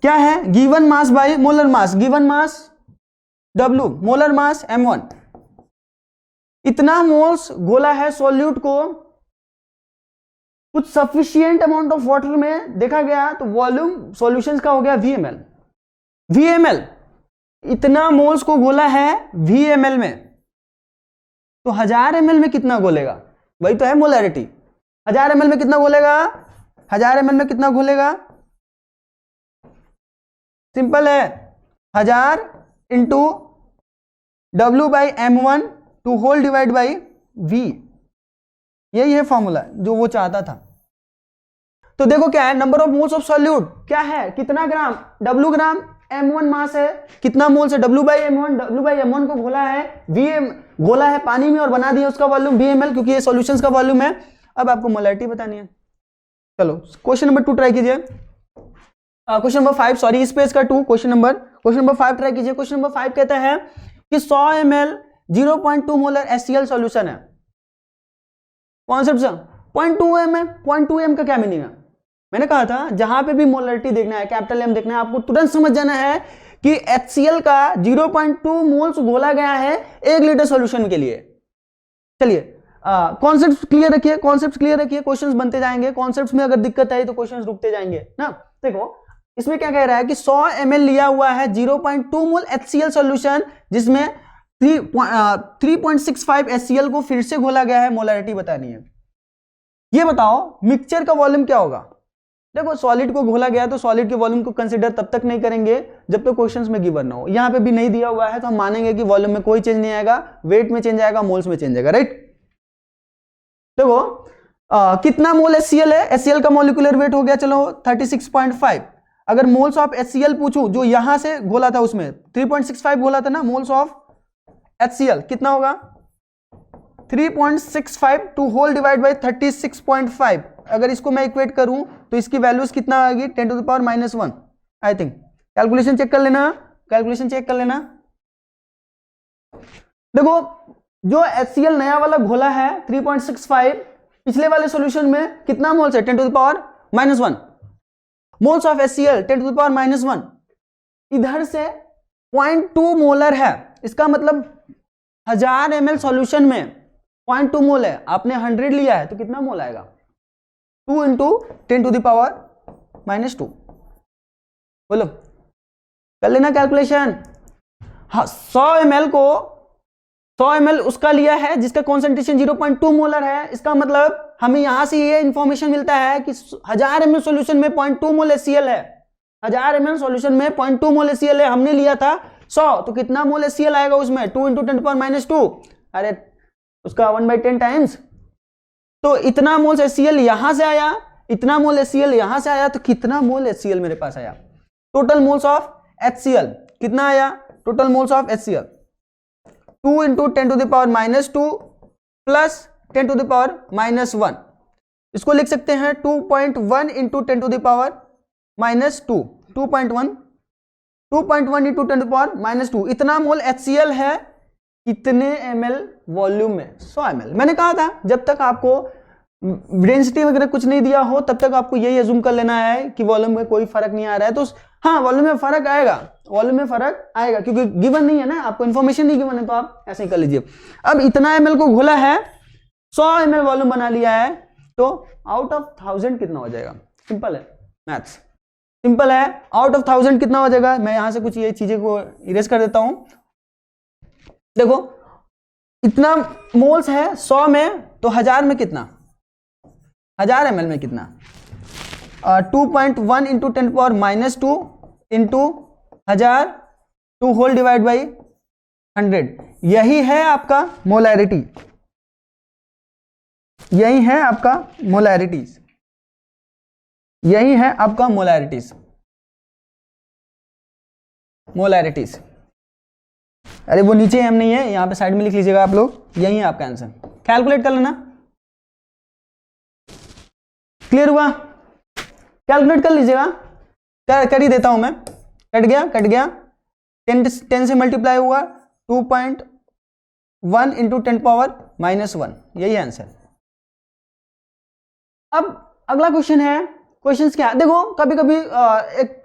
क्या है? Given mass by molar mass, given mass W, molar mass M1, इतना मोल्स घोला है सॉल्यूट को कुछ सफिशिएंट अमाउंट ऑफ वाटर में, देखा गया तो वॉल्यूम सॉल्यूशंस का हो गया VmL, इतना मोल्स को घोला है VmL में, तो 1000 ml में कितना घोलेगा? वही तो है मोलैरिटी। 1000 ml में कितना घोलेगा? 1000 ml में कितना घोलेगा? सिंपल है, 1000 into W by M1 to whole divide by V, यही है फॉर्मूला जो वो चाहता था। तो देखो क्या है, number of moles of solute क्या है, कितना ग्राम, W ग्राम M1 मास है, कितना मोल्स है W बाई M1 को घोला है घोला है पानी में और बना दिया उसका वॉल्यूम VmL, क्योंकि ये सॉल्यूशंस का वॉल्यूम है। अब आपको मोलैरिटी बतानी है। चलो क्वेश्चन नंबर 2 ट्राई कीजिए। क्वेश्चन नंबर 5, सॉरी इस पेज का 2, क्वेश्चन नंबर 5 ट्राई कीजिए। क्वेश्चन नंबर 5 कहता है कि 100 ml 0.2 मोलर HCl सॉल्यूशन है। कॉन्सेप्ट 0.2 m का क्या मीनिंग है? मैंने कहा था जहां पे भी मोलैरिटी देखना है, कैपिटल M देखना है, आपको तुरंत समझ जाना है कि HCl का 0.2 मोल्स घोला गया है 1 लीटर सॉल्यूशन के लिए। चलिए कॉन्सेप्ट क्लियर रखिए, क्वेश्चंस बनते जाएंगे। कॉन्सेप्ट्स में अगर दिक्कत आई तो क्वेश्चंस रुकते जाएंगे ना। देखो इसमें क्या कह रहा है कि 100 ml लिया हुआ है 0.2 मोल HCl सॉल्यूशन, जिसमें 3.65 HCl को फिर से घोला गया है, मोलैरिटी बतानी है। ये बताओ मिक्सचर का वॉल्यूम क्या होगा? देखो सॉलिड को घोला गया तो सॉलिड के वॉल्यूम को कंसीडर तब तक नहीं करेंगे जब तक क्वेश्चंस में गिवन ना हो। यहां पे भी नहीं दिया हुआ है तो हम मानेंगे कि वॉल्यूम में कोई चेंज नहीं आएगा, वेट में चेंज आएगा, मोल्स में चेंज आएगा, राइट। देखो कितना मोल HCl है? HCl का मॉलिक्यूलर वेट हो गया चलो 36.5। अगर मोल्स ऑफ HCl पूछूं जो यहां से घोला था उसमें 3.65 घोला था ना, मोल्स ऑफ HCl कितना होगा? 3.65 टू होल डिवाइड बाई 36.5। अगर इसको मैं इक्वेट करूं तो इसकी वैल्यूज कितना आएगी? 10 to the power -1 I think. Calculation check कर लेना, देखो जो HCl नया वाला घोला है 3.65, पिछले वाले सॉल्यूशन में कितना मोल्स है? 10 to the power -1 moles of HCl 10 to the power -1। इधर से 0.2 मोलर है, इसका मतलब 1000 ml सॉल्यूशन में 0.2 मोल है, आपने 100 लिया है तो कितना मोल आएगा? 2 इंटू 10 टू द पावर -2। बोलो कर लेना कैलकुलेशन। हाँ 100 ml को 100 ml उसका लिया है जिसका कॉन्सेंट्रेशन 0.2 मोलर है। इसका मतलब हमें यहां से ये इंफॉर्मेशन मिलता है कि 1000 ml सॉल्यूशन में 0.2 मोल HCl है। 1000 ml सॉल्यूशन में 0.2 मोल HCl है, हमने लिया था 100, तो कितना मोल HCl आएगा उसमें? 2 × 10⁻²। अरे उसका 1/10 टाइम्स। तो इतना मोल HCl यहां से आया, इतना मोल HCl यहां से आया, तो कितना मोल HCl मेरे पास आया? टोटल मोल्स ऑफ HCl कितना आया? Total moles of HCl 2 × 10⁻² plus 10⁻⁻1। इसको लिख सकते हैं 2.1 × 10⁻²। 2.1 × 10⁻²। इतना मोल HCl है कितने ml वॉल्यूम में? 100 ml। मैंने कहा था जब तक आपको डेंसिटी वगैरह कुछ नहीं दिया हो तब तक आपको यही अज्यूम कर लेना है कि वॉल्यूम में कोई फर्क नहीं आ रहा है। तो हाँ, वॉल्यूम में फर्क आएगा, वॉल्यूम में फर्क आएगा क्योंकि गिवन नहीं है ना, आपको इन्फॉर्मेशन नहीं गिवन है, तो आप ऐसे ही कर लीजिए। अब इतना ml को घोला है, 100 ml वॉल्यूम बना लिया है, तो आउट ऑफ 1000 कितना हो जाएगा? सिंपल है, मैथ्स सिंपल है। आउट ऑफ 1000 कितना हो जाएगा? मैं यहां से कुछ ये चीजें को इरेज कर देता हूं। देखो इतना मोल्स है 100 में, तो 1000 में कितना? 1000 ml में कितना? 2.1 × 10⁻² इंटू 1000 2 होल डिवाइड बाई 100। यही है आपका मोलैरिटी, यही है आपका मोलैरिटीज, यही है आपका मोलैरिटीज। मोलैरिटीज, अरे वो नीचे एम नहीं है, यहां पे साइड में लिख लीजिएगा आप लोग, यही है आपका आंसर। कैलकुलेट कर लेना। क्लियर हुआ? कैलकुलेट कर लीजिएगा, कर ही देता हूं मैं। कट गया 10 से मल्टीप्लाई हुआ 2.1 × 10⁻⁻1, यही आंसर। अब अगला क्वेश्चन है, क्वेश्चंस क्या? देखो कभी कभी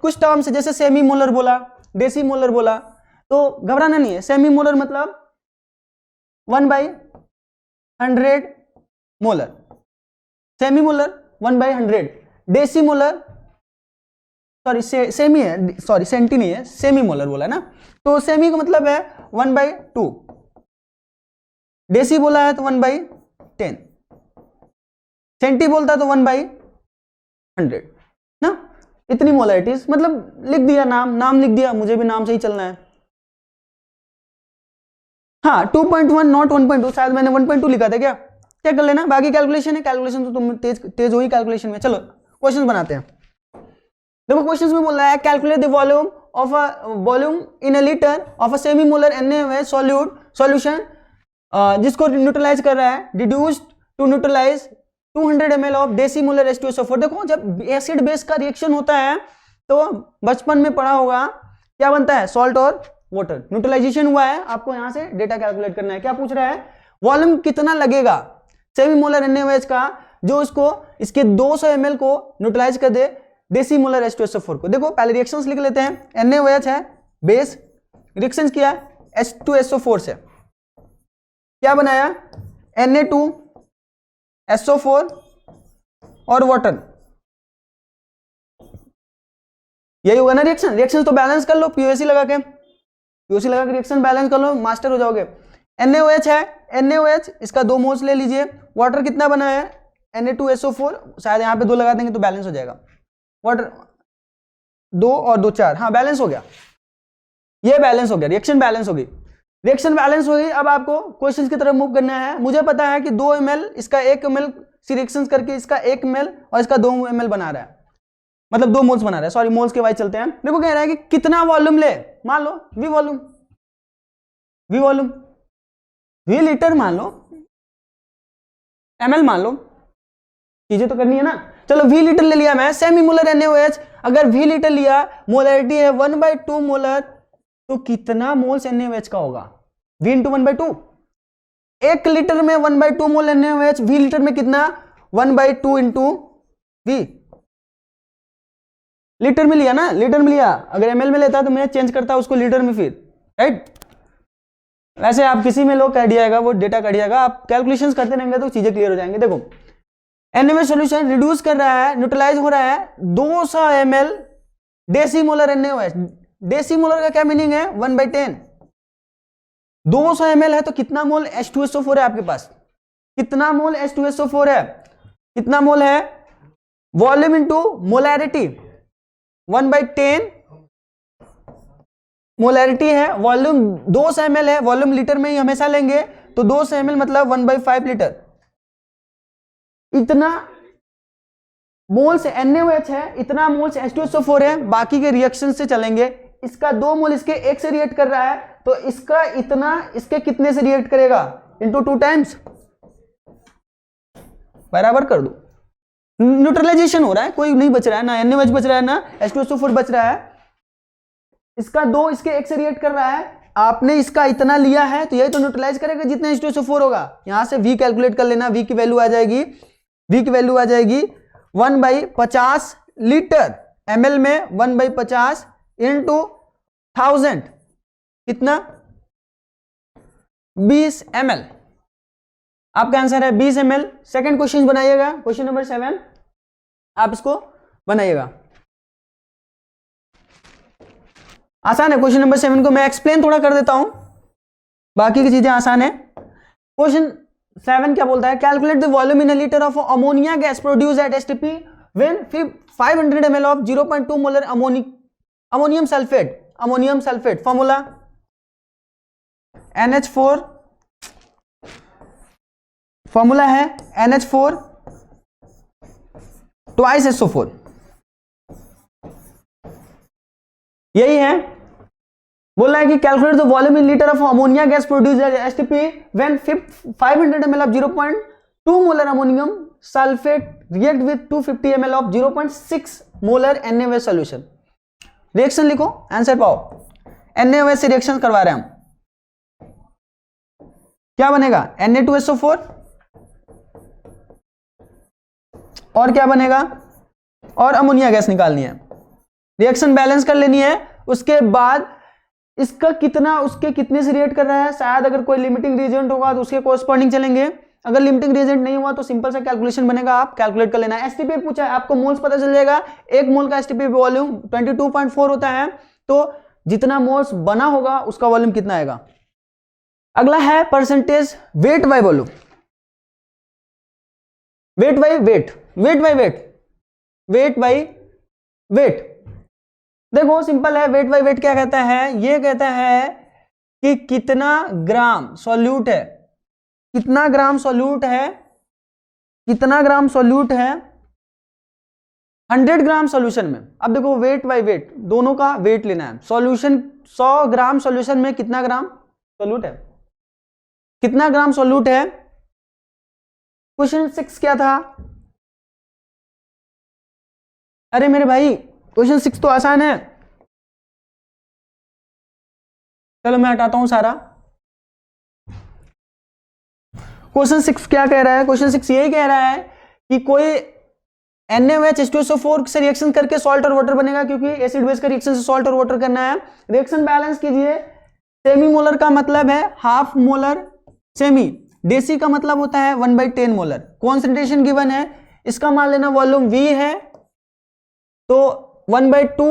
कुछ टर्म्स जैसे सेमी मोलर बोला, डेसी मोलर बोला, तो घबराना नहीं है। सेमी मोलर मतलब 1/100 molar, semi molar 1/100। Deci molar, sorry semi है, सॉरी सेंटी नहीं है, सेमी मोलर बोला ना, तो सेमी का मतलब है 1/2। डेसी बोला है तो 1/10। सेंटी बोलता है तो 1/100 ना। इतनी मोलैरिटीज, मतलब लिख दिया, नाम लिख दिया, मुझे भी नाम से ही चलना है। हाँ 2.1 नॉट 1.2, शायद मैंने 1.2 लिखा था क्या? क्या कर लेना, बाकी कैलकुलेशन है, कैलकुलेशन तो तुम तेज हो ही कैलकुलेशन में। चलो क्वेश्चन बनाते हैं। देखो क्वेश्चन में बोल रहा है calculate the volume of a volume in a litre of a semi molar NaOH solution, जिसको न्यूट्रलाइज कर रहा है, deduced to neutralise 200 ml of decimolar H2SO4। देखो जब एसिड बेस का रिएक्शन होता है तो बचपन में पढ़ा होगा क्या बनता है? सॉल्ट और वाटर। न्यूट्रलाइजेशन हुआ है, आपको यहां से डेटा कैलकुलेट करना है। क्या पूछ रहा है? वॉल्यूम कितना लगेगा सेमी मोलर NaOH का जो इसको इसके 200 ml को न्यूट्रलाइज कर दे डेसीमोलर H2SO4 को। देखो पहले रिएक्शंस लिख लेते हैं। NaOH है बेस, रिएक्शंस किया H2SO4 से, क्या बनाया? Na2SO4 और वाटर, यही होगा ना रिएक्शन। रिएक्शन तो बैलेंस कर लो, पीओसी लगा के रिएक्शन बैलेंस कर लो, मास्टर हो जाओगे। NaOH है, NaOH इसका 2 मोल्स ले लीजिए। वाटर कितना बना है? Na2SO4, शायद यहां पे 2 लगा देंगे तो बैलेंस हो जाएगा। वाटर 2 और 2 4, हाँ बैलेंस हो गया, ये बैलेंस हो गया, रिएक्शन बैलेंस होगी। रिएक्शन बैलेंस होगी। अब आपको क्वेश्चंस की तरफ मूव करना है। मुझे पता है कि 2 ml इसका 1 ml रिएक्शंस करके इसका 1 ml और इसका 2 ml बना रहा है, मतलब 2 मोल्स बना रहा है, सॉरी मोल्स के वाइज चलते हैं। देखो कह रहा है कि कितना वॉल्यूम ले, मान लो V वॉल्यूम V लीटर मान लो, ml मान लो, चीजें तो करनी है ना। चलो V लीटर ले लिया मैं, सेमी मोलर NaOH, अगर V लीटर लिया, मोलैरिटी है 1/2 मोलर, तो कितना मोल्स NaOH का होगा? V × 1/2। 1 लीटर में 1/2 मोल NaOH, V लीटर में कितना? 1/2 × V। लीटर में लिया ना, लीटर में लिया। अगर ml में लेता तो मैं चेंज करता उसको लीटर में फिर, राइट? वैसे आप किसी में लोग कट जाएगा, वो डेटा कट जाएगा, आप कैलकुलेशंस करते रहेंगे तो चीजें क्लियर हो जाएंगे। देखो NaOH सॉल्यूशन रिड्यूस कर रहा है, न्यूट्रलाइज हो रहा है 200 ml डेसीमोलर NaOH। डेसीमोलर का क्या मीनिंग है? 1/10। 200 ml है तो कितना मोल H2SO4 है आपके पास? कितना मोल H2SO4 है? कितना मोल है? वॉल्यूम इंटू मोलैरिटी, 1/10 मोलैरिटी है। वॉल्यूम 200 ml है, वॉल्यूम लीटर में ही हमेशा लेंगे, तो 200 ml मतलब 1/5 लीटर। इतना मोल्स NaOH है, इतना मोल्स H2SO4 है। बाकी के रिएक्शन से चलेंगे। इसका 2 मोल इसके 1 से रिएक्ट कर रहा है, तो इसका इतना इसके कितने से रिएक्ट करेगा? इंटू 2 टाइम्स, बराबर कर दो। न्यूट्रलाइजेशन हो रहा है, कोई नहीं बच रहा है, ना NaOH बच रहा है, ना H2SO4 बच रहा है। इसका 2 इसके 1 से रिएक्ट कर रहा है। आपने इसका इतना लिया है तो यही तो न्यूट्रलाइज करेगा जितना H2SO4 होगा। यहां से V कैलकुलेट कर लेना। V की वैल्यू आ जाएगी, V की वैल्यू आ जाएगी 1/50 लीटर। ml में 1/50 इंटू 1000 कितना? 20 ml। आपका आंसर है 20 ml। सेकंड क्वेश्चन बनाइएगा, क्वेश्चन नंबर 7 आप इसको बनाइएगा। आसान है क्वेश्चन नंबर 7 को मैं एक्सप्लेन थोड़ा कर देता हूं, बाकी की चीजें आसान है। क्वेश्चन 7 क्या बोलता है? Calculate the volume in a litre of ammonia gas produce at STP when 500 ml of 0.2 molar ammonium sulphate. Formula NH4, formula है NH4 ट्वाइस SO4, यही है। बोल रहा है कि calculate the volume in litre of ammonia gas produced at STP when 500 ml of 0.2 molar ammonium sulphate react with 250 ml of 0.6 molar NaOH solution. Reaction लिखो, answer पाओ। NaOH से रिएक्शन करवा रहे हैं हम, क्या बनेगा? Na2SO4 और क्या बनेगा? और अमोनिया गैस निकालनी है, रिएक्शन बैलेंस कर लेनी है। उसके बाद इसका कितना उसके कितने से रिएक्ट कर रहा है, शायद अगर कोई लिमिटिंग रिएजेंट होगा तो उसके कोरस्पॉन्डिंग चलेंगे। अगर लिमिटिंग रिएजेंट नहीं हुआ तो सिंपल सा कैलकुलेशन बनेगा, आप कैलकुलेट कर लेना है। STP पूछा है, आपको मोल्स पता चल जाएगा। 1 मोल का STP वॉल्यूम 22.4 होता है, तो जितना मोल्स बना होगा उसका वॉल्यूम कितना आएगा। अगला है percentage weight by volume, wait by wait. देखो सिंपल है, वेट बाय वेट क्या कहता है? ये कहता है कि कितना ग्राम सॉल्यूट है, कितना ग्राम सॉल्यूट है 100 ग्राम सॉल्यूशन में। अब देखो वेट बाय वेट, दोनों का वेट लेना है। सॉल्यूशन 100 ग्राम सॉल्यूशन में कितना ग्राम सॉल्यूट है? कितना ग्राम सॉल्यूट है? क्वेश्चन 6 क्या था? अरे मेरे भाई क्वेश्चन 6 तो आसान है। चलो मैं हटाता हूं सारा। क्वेश्चन 6 क्या कह रहा है? क्वेश्चन 6 यही कह रहा है कि कोई NaOH H2SO4 से रिएक्शन करके सॉल्ट और वाटर बनेगा, क्योंकि एसिड बेस का रिएक्शन से सॉल्ट और वाटर करना है। रिएक्शन बैलेंस कीजिए। सेमी मोलर का मतलब है हाफ मोलर, सेमी डेसी का मतलब होता है 1/10 मोलर। कॉन्सेंट्रेशन गिवन है, इसका मान लेना वॉल्यूम V है, तो 1/2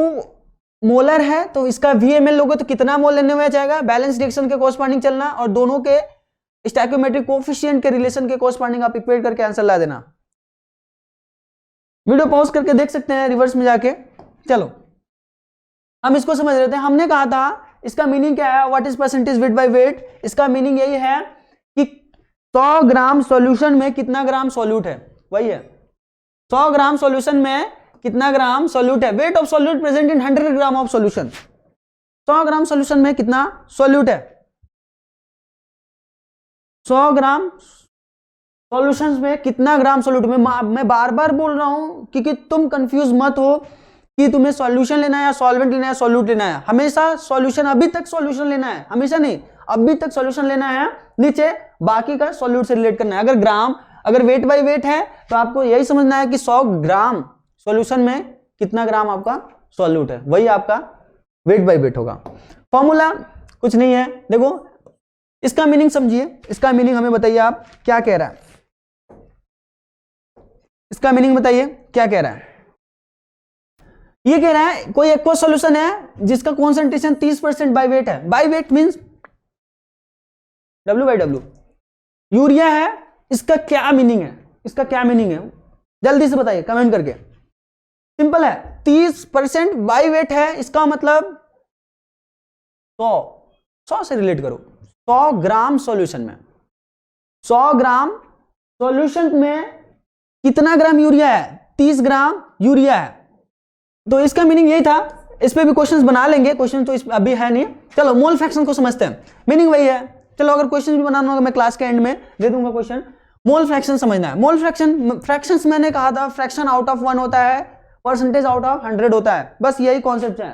मोलर है, तो इसका VmL लोगे तो कितना मोल लेने में जाएगा? बैलेंस रिएक्शन के कोरस्पॉन्डिंग चलना और दोनों के स्टोइकियोमेट्रिक कोएफिशिएंट के रिलेशन के कोरस्पॉन्डिंग आप इक्वेट करके आंसर ला देना। वीडियो पॉज करके देख सकते हैं रिवर्स में जाके। चलो हम इसको समझ रहे थे। हमने कहा था इसका मीनिंग क्या है? What is percentage weight by wait? इसका मीनिंग यही है कि 100 ग्राम सॉल्यूशन में कितना ग्राम सॉल्यूट है, वही है। 100 ग्राम सॉल्यूशन में कितना ग्राम सॉल्यूट है? Weight of solute present in 100 gram of solution. 100 gram solution में कितना सॉल्यूट है? 100 ग्राम सॉल्यूशंस में कितना ग्राम सॉल्यूट? मैं बार बार बोल रहा हूं क्योंकि तुम कंफ्यूज मत हो कि तुम्हें सॉल्यूशन लेना है या सॉल्वेंट लेना है, सॉल्यूट लेना है। हमेशा सॉल्यूशन, अभी तक सॉल्यूशन लेना है, हमेशा नहीं, अभी तक सॉल्यूशन लेना है, नीचे बाकी का सॉल्यूट से रिलेट करना है। अगर वेट बाय वेट है तो आपको यही समझना है कि 100 ग्राम सॉल्यूशन में कितना ग्राम आपका सॉल्यूट है, वही आपका वेट बाय वेट होगा। फॉर्मूला कुछ नहीं है, देखो इसका मीनिंग समझिए। इसका मीनिंग हमें बताइए, आप क्या कह रहा है? इसका मीनिंग बताइए क्या कह रहा है? ये कह रहा है कोई एक्वा सॉल्यूशन है जिसका कॉन्सेंट्रेशन 30% बाय वेट है। By weight means W/W। Urea है, इसका क्या मीनिंग है, इसका क्या मीनिंग है, जल्दी से बताइए कमेंट करके। सिंपल है, 30% बाई वेट है, इसका मतलब 100 से रिलेट करो। 100 ग्राम सॉल्यूशन में, 100 ग्राम सॉल्यूशन में कितना ग्राम यूरिया है, 30 ग्राम यूरिया है। तो इसका मीनिंग यही था। इस पे भी क्वेश्चंस बना लेंगे, क्वेश्चन तो इस अभी है नहीं। चलो मोल फ्रैक्शन को समझते हैं, मीनिंग वही है। चलो अगर क्वेश्चन भी बनाना होगा मैं क्लास के एंड में दे दूंगा क्वेश्चन। मोल फ्रैक्शन समझना है। मोल फ्रैक्शन, फ्रैक्शंस मैंने कहा था फ्रैक्शन आउट ऑफ 1 होता है, परसेंटेज आउट ऑफ 100 होता है, बस यही कॉन्सेप्ट है।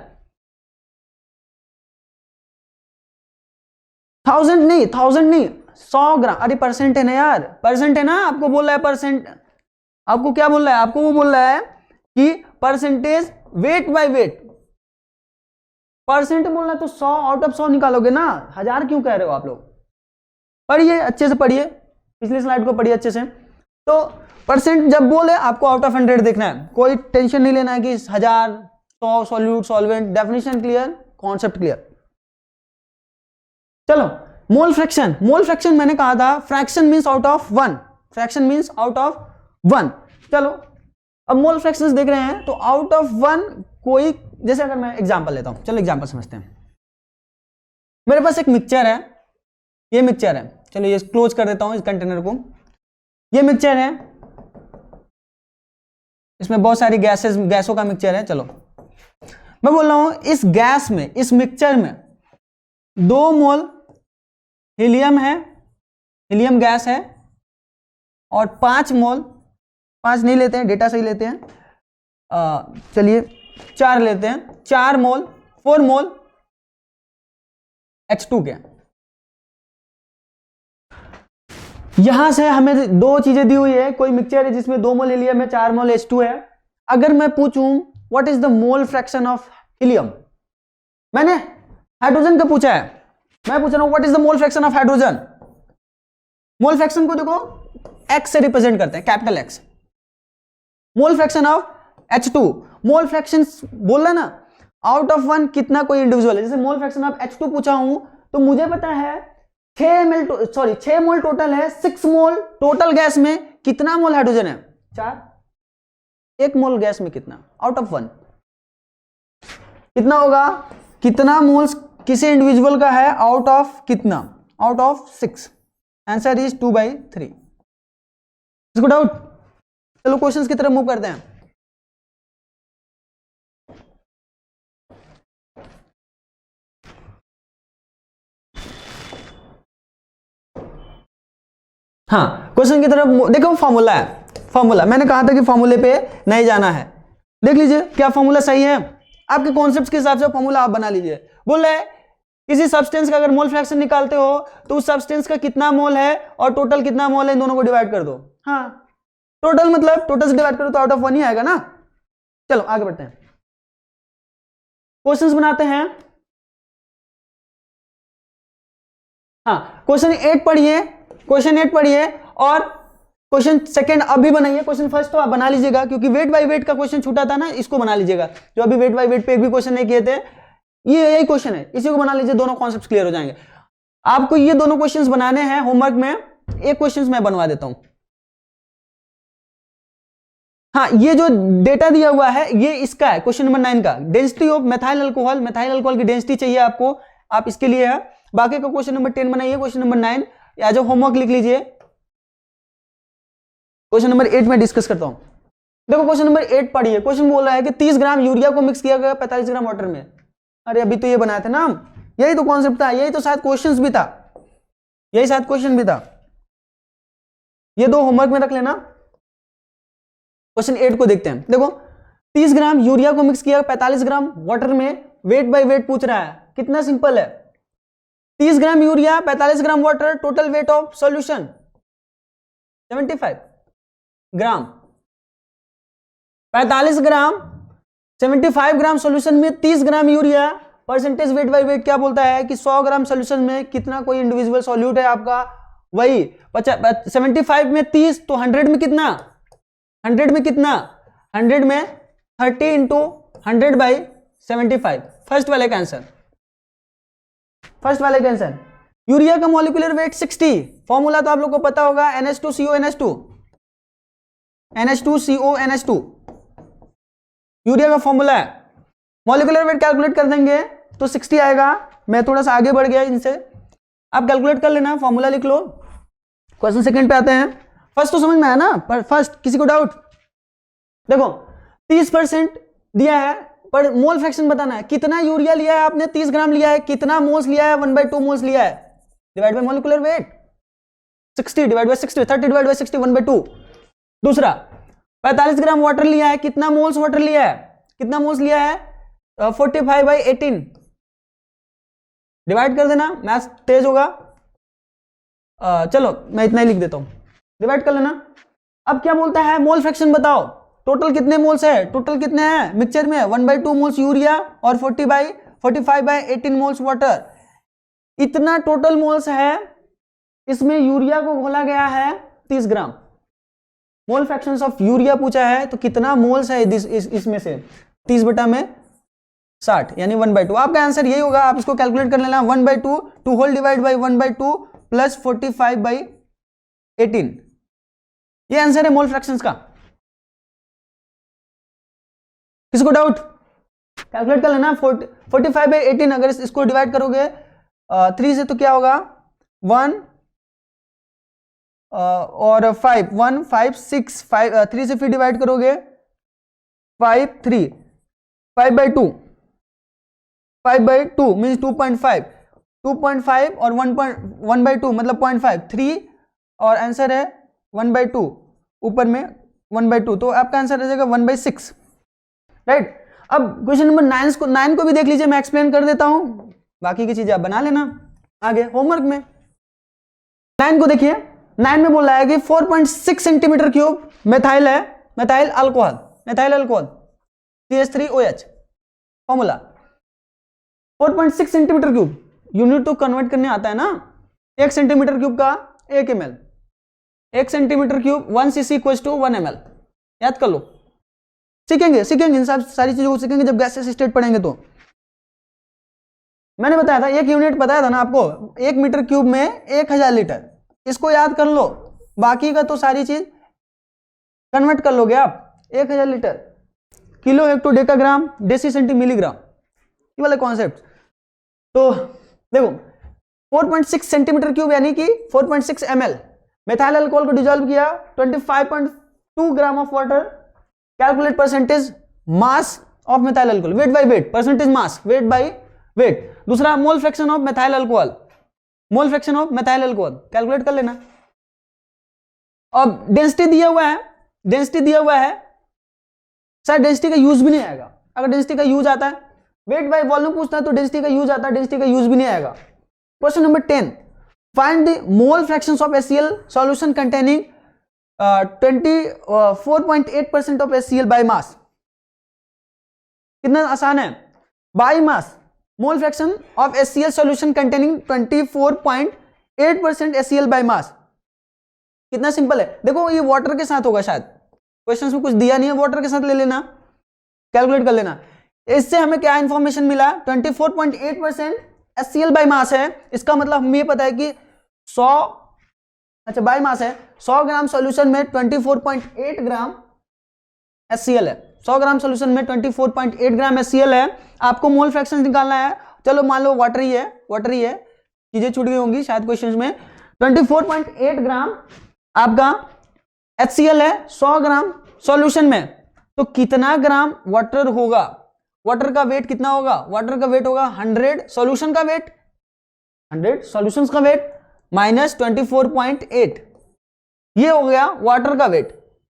1000 नहीं 100 ग्राम। अरे परसेंट है ना यार, परसेंट है ना, आपको बोल रहा है परसेंट, आपको क्या बोल रहा है, आपको वो बोल रहा है कि percentage weight by wait. Percent बोलना तो 100 आउट ऑफ 100 निकालोगे ना, 1000 क्यों कह रहे हो आप लोग। पढ़िए अच्छे से पढ़िए, पिछली स्लाइड को पढ़िए अच्छे से। तो परसेंट जब बोले आपको आउट ऑफ 100 देखना है, कोई टेंशन नहीं लेना है कि 1000, 100, solute, solvent. Definition clear, concept clear. चलो मोल फ्रैक्शन, मोल फ्रैक्शन मैंने कहा था fraction means out of 1, fraction means out of 1। चलो अब मोल फ्रैक्शंस देख रहे हैं तो आउट ऑफ 1 कोई, जैसे अगर मैं एग्जांपल लेता हूं, चलो एग्जांपल समझते हैं। मेरे पास एक मिक्सचर है, ये मिक्सचर है, चलो ये क्लोज कर देता हूं इस कंटेनर को। ये मिक्सचर है, इसमें बहुत सारी गैसों का मिक्सचर है। चलो मैं बोल रहा हूं इस गैस में, इस मिक्सचर में 2 मोल हीलियम है, हीलियम गैस है, और 5 मोल, 5 नहीं लेते हैं, डेटा सही लेते हैं, चलिए 4 लेते हैं, 4 मोल, 4 मोल H2 के। यहां से हमें 2 चीजें दी हुई है, कोई मिक्सचर है जिसमें 2 मोल हीलियम है, 4 मोल H2 है। अगर मैं पूछूं what is the mole fraction of helium, मैंने हाइड्रोजन का पूछा है, मैं पूछ रहा हूं what is the mole fraction of hydrogen. Mole fraction को देखो X से रिप्रेजेंट करते हैं, capital X। Mole fraction of H2, mole fraction बोल रहा ना आउट ऑफ 1 कितना कोई इंडिविजुअल है। जैसे मोल फ्रैक्शन ऑफ H2 पूछा हूं तो मुझे पता है 6 मोल टोटल है, 6 मोल टोटल गैस में कितना मोल हाइड्रोजन है, 4। 1 मोल गैस में कितना आउट ऑफ 1 कितना होगा, कितना मोल्स किसी इंडिविजुअल का है आउट ऑफ कितना, आउट ऑफ 6। Answer is 2/3। इसको डाउट। चलो क्वेश्चंस की तरफ मूव करते हैं। हाँ क्वेश्चन की तरफ देखो, फॉर्मूला है, फॉर्मूला मैंने कहा था कि फॉर्मूले पे नहीं जाना है। देख लीजिए क्या फॉर्मूला सही है, आपके कॉन्सेप्ट के हिसाब से फॉर्मूला आप बना लीजिए। बोल रहे हैं किसी सब्सटेंस का अगर मोल फ्रैक्शन निकालते हो तो उस सब्सटेंस का कितना मोल है और टोटल कितना मोल है, इन दोनों को डिवाइड कर दो। हाँ टोटल मतलब टोटल से डिवाइड करो तो आउट ऑफ 1 ही आएगा ना। चलो आगे बढ़ते हैं, क्वेश्चंस बनाते हैं। हाँ क्वेश्चन 8 पढ़िए, क्वेश्चन 8 पढ़िए और क्वेश्चन सेकंड अभी बनाइए। क्वेश्चन फर्स्ट तो आप बना लीजिएगा क्योंकि वेट बाय वेट का क्वेश्चन छूटा था ना, इसको बना लीजिएगा। जो अभी वेट बाय वेट पे एक भी क्वेश्चन नहीं किए थे, ये यही क्वेश्चन है, इसी को बना लीजिए, दोनों कॉन्सेप्ट क्लियर हो जाएंगे। आपको ये दोनों क्वेश्चंस बनाने हैं होमवर्क में, एक क्वेश्चंस मैं बनवा देता हूं। हाँ ये जो डेटा दिया हुआ है ये इसका है, क्वेश्चन नंबर 9 का। Density of methyl alcohol, methyl alcohol की डेंसिटी चाहिए आपको, आप इसके लिए है। बाकी का क्वेश्चन नंबर 10 बनाइए, क्वेश्चन नंबर 9 या जो होमवर्क लिख लीजिए। क्वेश्चन नंबर 8 में डिस्कस करता हूं। देखो क्वेश्चन नंबर 8 पढ़िए। क्वेश्चन बोल रहा है कि 30 ग्राम यूरिया को मिक्स किया गया 45 ग्राम वाटर में। अरे अभी तो ये बनाया था ना हम, यही तो कॉन्सेप्ट था, यही तो शायद क्वेश्चन भी था, यही शायद क्वेश्चन भी था। ये 2 होमवर्क में रख लेना। क्वेश्चन 8 को देखते हैं। देखो 30 ग्राम यूरिया को मिक्स किया 45 ग्राम वाटर में, वेट बाय वेट पूछ रहा है। कितना सिंपल है, 30 gram urea 45 gram water, total weight of solution 75 gram. 45 gram 75 gram solution में 30 gram urea, percentage weight by wait क्या बोलता है कि 100 ग्राम सॉल्यूशन में कितना कोई इंडिविजुअल सॉल्यूट है आपका, वही 75 में 30 तो 100 में कितना, 100 में कितना, 100 में 30 इंटू 100/75। फर्स्ट वाले का आंसर, फर्स्ट वाले का आंसर यूरिया का मॉलिक्यूलर वेट 60, फॉर्मूला तो आप लोग को पता होगा, NH2CO NH2CO यूरिया का फॉर्मूला है। मॉलिक्यूलर वेट कैलकुलेट कर देंगे तो 60 आएगा। मैं थोड़ा सा आगे बढ़ गया इनसे, आप कैलकुलेट कर लेना, फॉर्मूला लिख लो। क्वेश्चन सेकंड पे आते हैं। फर्स्ट तो समझ में आया ना, पर फर्स्ट किसी को डाउट? देखो 30% दिया है, पर मोल फ्रैक्शन बताना है, कितना यूरिया लिया है आपने, 30 ग्राम लिया है, कितना मोल्स लिया है, 1/2 मोल्स लिया है, divide by molecular weight 60 divide by 60, 30 divide by 60, 1/2। दूसरा 45 ग्राम वाटर लिया है, कितना मोल्स वाटर लिया है, कितना मोल्स लिया है, 45/18, डिवाइड कर देना, मैथ्स तेज होगा। चलो मैं इतना ही लिख देता हूं, डिवाइड कर लेना। अब क्या बोलता है, मोल फ्रैक्शन बताओ, टोटल कितने मोल्स है, टोटल कितने हैं मिक्सचर में, 1/2 मोल्स यूरिया और 45/18 मोल्स वाटर, इतना टोटल मोल्स है। इसमें यूरिया को घोला गया है 30 ग्राम। मोल फ्रैक्शंस ऑफ यूरिया पूछा है, तो कितना मोल्स है इसमें से, 30/60 यानी 1/2। आपका आंसर यही होगा, आप इसको कैलकुलेट कर लेना, 1/2 to whole divide by 1/2 plus 45/18, ये आंसर है मोल फ्रैक्शंस का। किसको डाउट? कैलकुलेट कर लेना, 45/18 अगर इसको डिवाइड करोगे 3 से तो क्या होगा, 1 और 5, 1 5 6 5, 3 से फिर डिवाइड करोगे 5 3, 5/2 मीन्स 2.5 और 1/2 मतलब 0.5, 3 और आंसर है 1/2, ऊपर में 1/2, तो आपका आंसर आ जाएगा 1/6, राइट। अब क्वेश्चन नंबर 9 को भी देख लीजिए, मैं एक्सप्लेन कर देता हूं, बाकी की चीजें आप बना लेना आगे होमवर्क में। 9 को देखिए, 9 में बोल रहा है कि 4.6 सेंटीमीटर क्यूब मेथाइल है, methyl alcohol CH3OH, formula 4.6 centimetre cube, unit तो कन्वर्ट करने आता है ना, 1 सेंटीमीटर क्यूब का 1 ml, 1 centimetre cube 1 cc equals to 1 ml, याद कर लो, सीखेंगे इन सब सारी चीजों को सीखेंगे जब गैसेस स्टेट पढ़ेंगे। तो मैंने बताया था, 1 यूनिट बताया था ना आपको, 1 मीटर क्यूब में 1000 लीटर, इसको याद कर लो, बाकी का तो सारी चीज कन्वर्ट कर लोगे आप। 1000 litre, kilo hecto decagram deci centi milligram, ये वाला कॉन्सेप्ट। तो देखो 4.6 सेंटीमीटर क्यूब यानी कि 4.6 ml मेथाइल अल्कोहल को डिजोल्व किया, 25.2 gram of water, calculate percentage mass of methyl alcohol, weight by weight, percentage mass, weight by weight. दूसरा mole fraction of methyl alcohol, calculate कर लेना। अब डेंसिटी दिया हुआ है, शायद डेंसिटी का यूज भी नहीं आएगा, अगर डेंसिटी का यूज आता है, वेट बाय वॉल्यूम पूछता है तो डेंसिटी का यूज आता है, डेंसिटी का यूज भी नहीं आएगा। Question number 10, find the mole fractions of HCl solution containing 24.8% of HCl by mass. कितना आसान है, by mass mole fraction of HCl solution containing 24.8% HCl by mass, कितना सिंपल है। देखो ये वाटर के साथ होगा, शायद क्वेश्चंस में कुछ दिया नहीं है, वाटर के साथ ले लेना, कैलकुलेट कर लेना। इससे हमें क्या इंफॉर्मेशन मिला, 24.8% HCl बाय मास है, इसका मतलब हमें ये पता है कि 100, अच्छा बाय मास है, 100 ग्राम सॉल्यूशन में 24.8 ग्राम HCl है, 100 ग्राम सॉल्यूशन में 24.8 ग्राम HCl है। आपको मोल फ्रैक्शन निकालना है, चलो मान लो वाटर ही है, चीजें छूट गई होंगी शायद क्वेश्चंस में। 24.8 ग्राम आपका HCl है 100 ग्राम सॉल्यूशन में, तो कितना ग्राम वाटर होगा, वाटर का वेट कितना होगा, वाटर का वेट होगा 100 सॉल्यूशन का वेट, 100 सॉल्यूशंस का वेट माइनस 24.8, ये हो गया वाटर का वेट।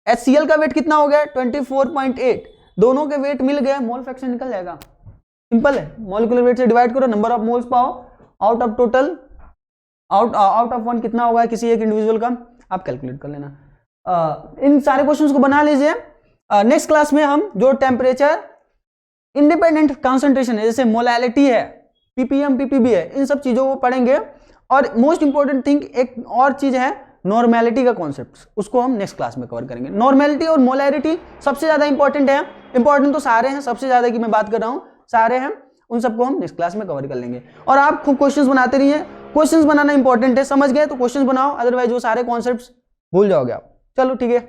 HCl का वेट कितना हो गया 24.8, दोनों के वेट मिल गए, मोल फ्रैक्शन निकल जाएगा, सिंपल है। मॉलिक्यूलर वेट से डिवाइड करो, नंबर ऑफ मोल्स पाओ, out of total, out of 1 कितना होगा किसी एक इंडिविजुअल का, आप कैलकुलेट कर लेना। इन सारे क्वेश्चंस को बना लीजिए। नेक्स्ट क्लास में हम जो टेम्परेचर इंडिपेंडेंट कॉन्सेंट्रेशन है, जैसे मोलैलिटी है, ppm ppb है, इन सब चीजों को पढ़ेंगे। और मोस्ट इंपॉर्टेंट थिंग एक और चीज है नॉर्मेलिटी का कॉन्सेप्ट, उसको हम नेक्स्ट क्लास में कवर करेंगे। नॉर्मेलिटी और मोलैरिटी सबसे ज्यादा इंपॉर्टेंट है, इंपॉर्टेंट तो सारे हैं, सबसे ज्यादा की मैं बात कर रहा हूं, सारे हैं, उन सबको हम नेक्स्ट क्लास में कवर कर लेंगे। और आप खूब क्वेश्चंस बनाते रहिए, क्वेश्चंस बनाना इंपॉर्टेंट है, समझ गए तो क्वेश्चंस बनाओ, अदरवाइज वो सारे कॉन्सेप्ट्स भूल जाओगे आप। चलो ठीक है।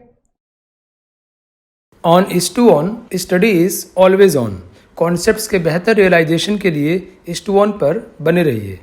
On is to on, study is always on. Concepts के बेहतर रियलाइजेशन के लिए इज टू ऑन पर बने रहिए।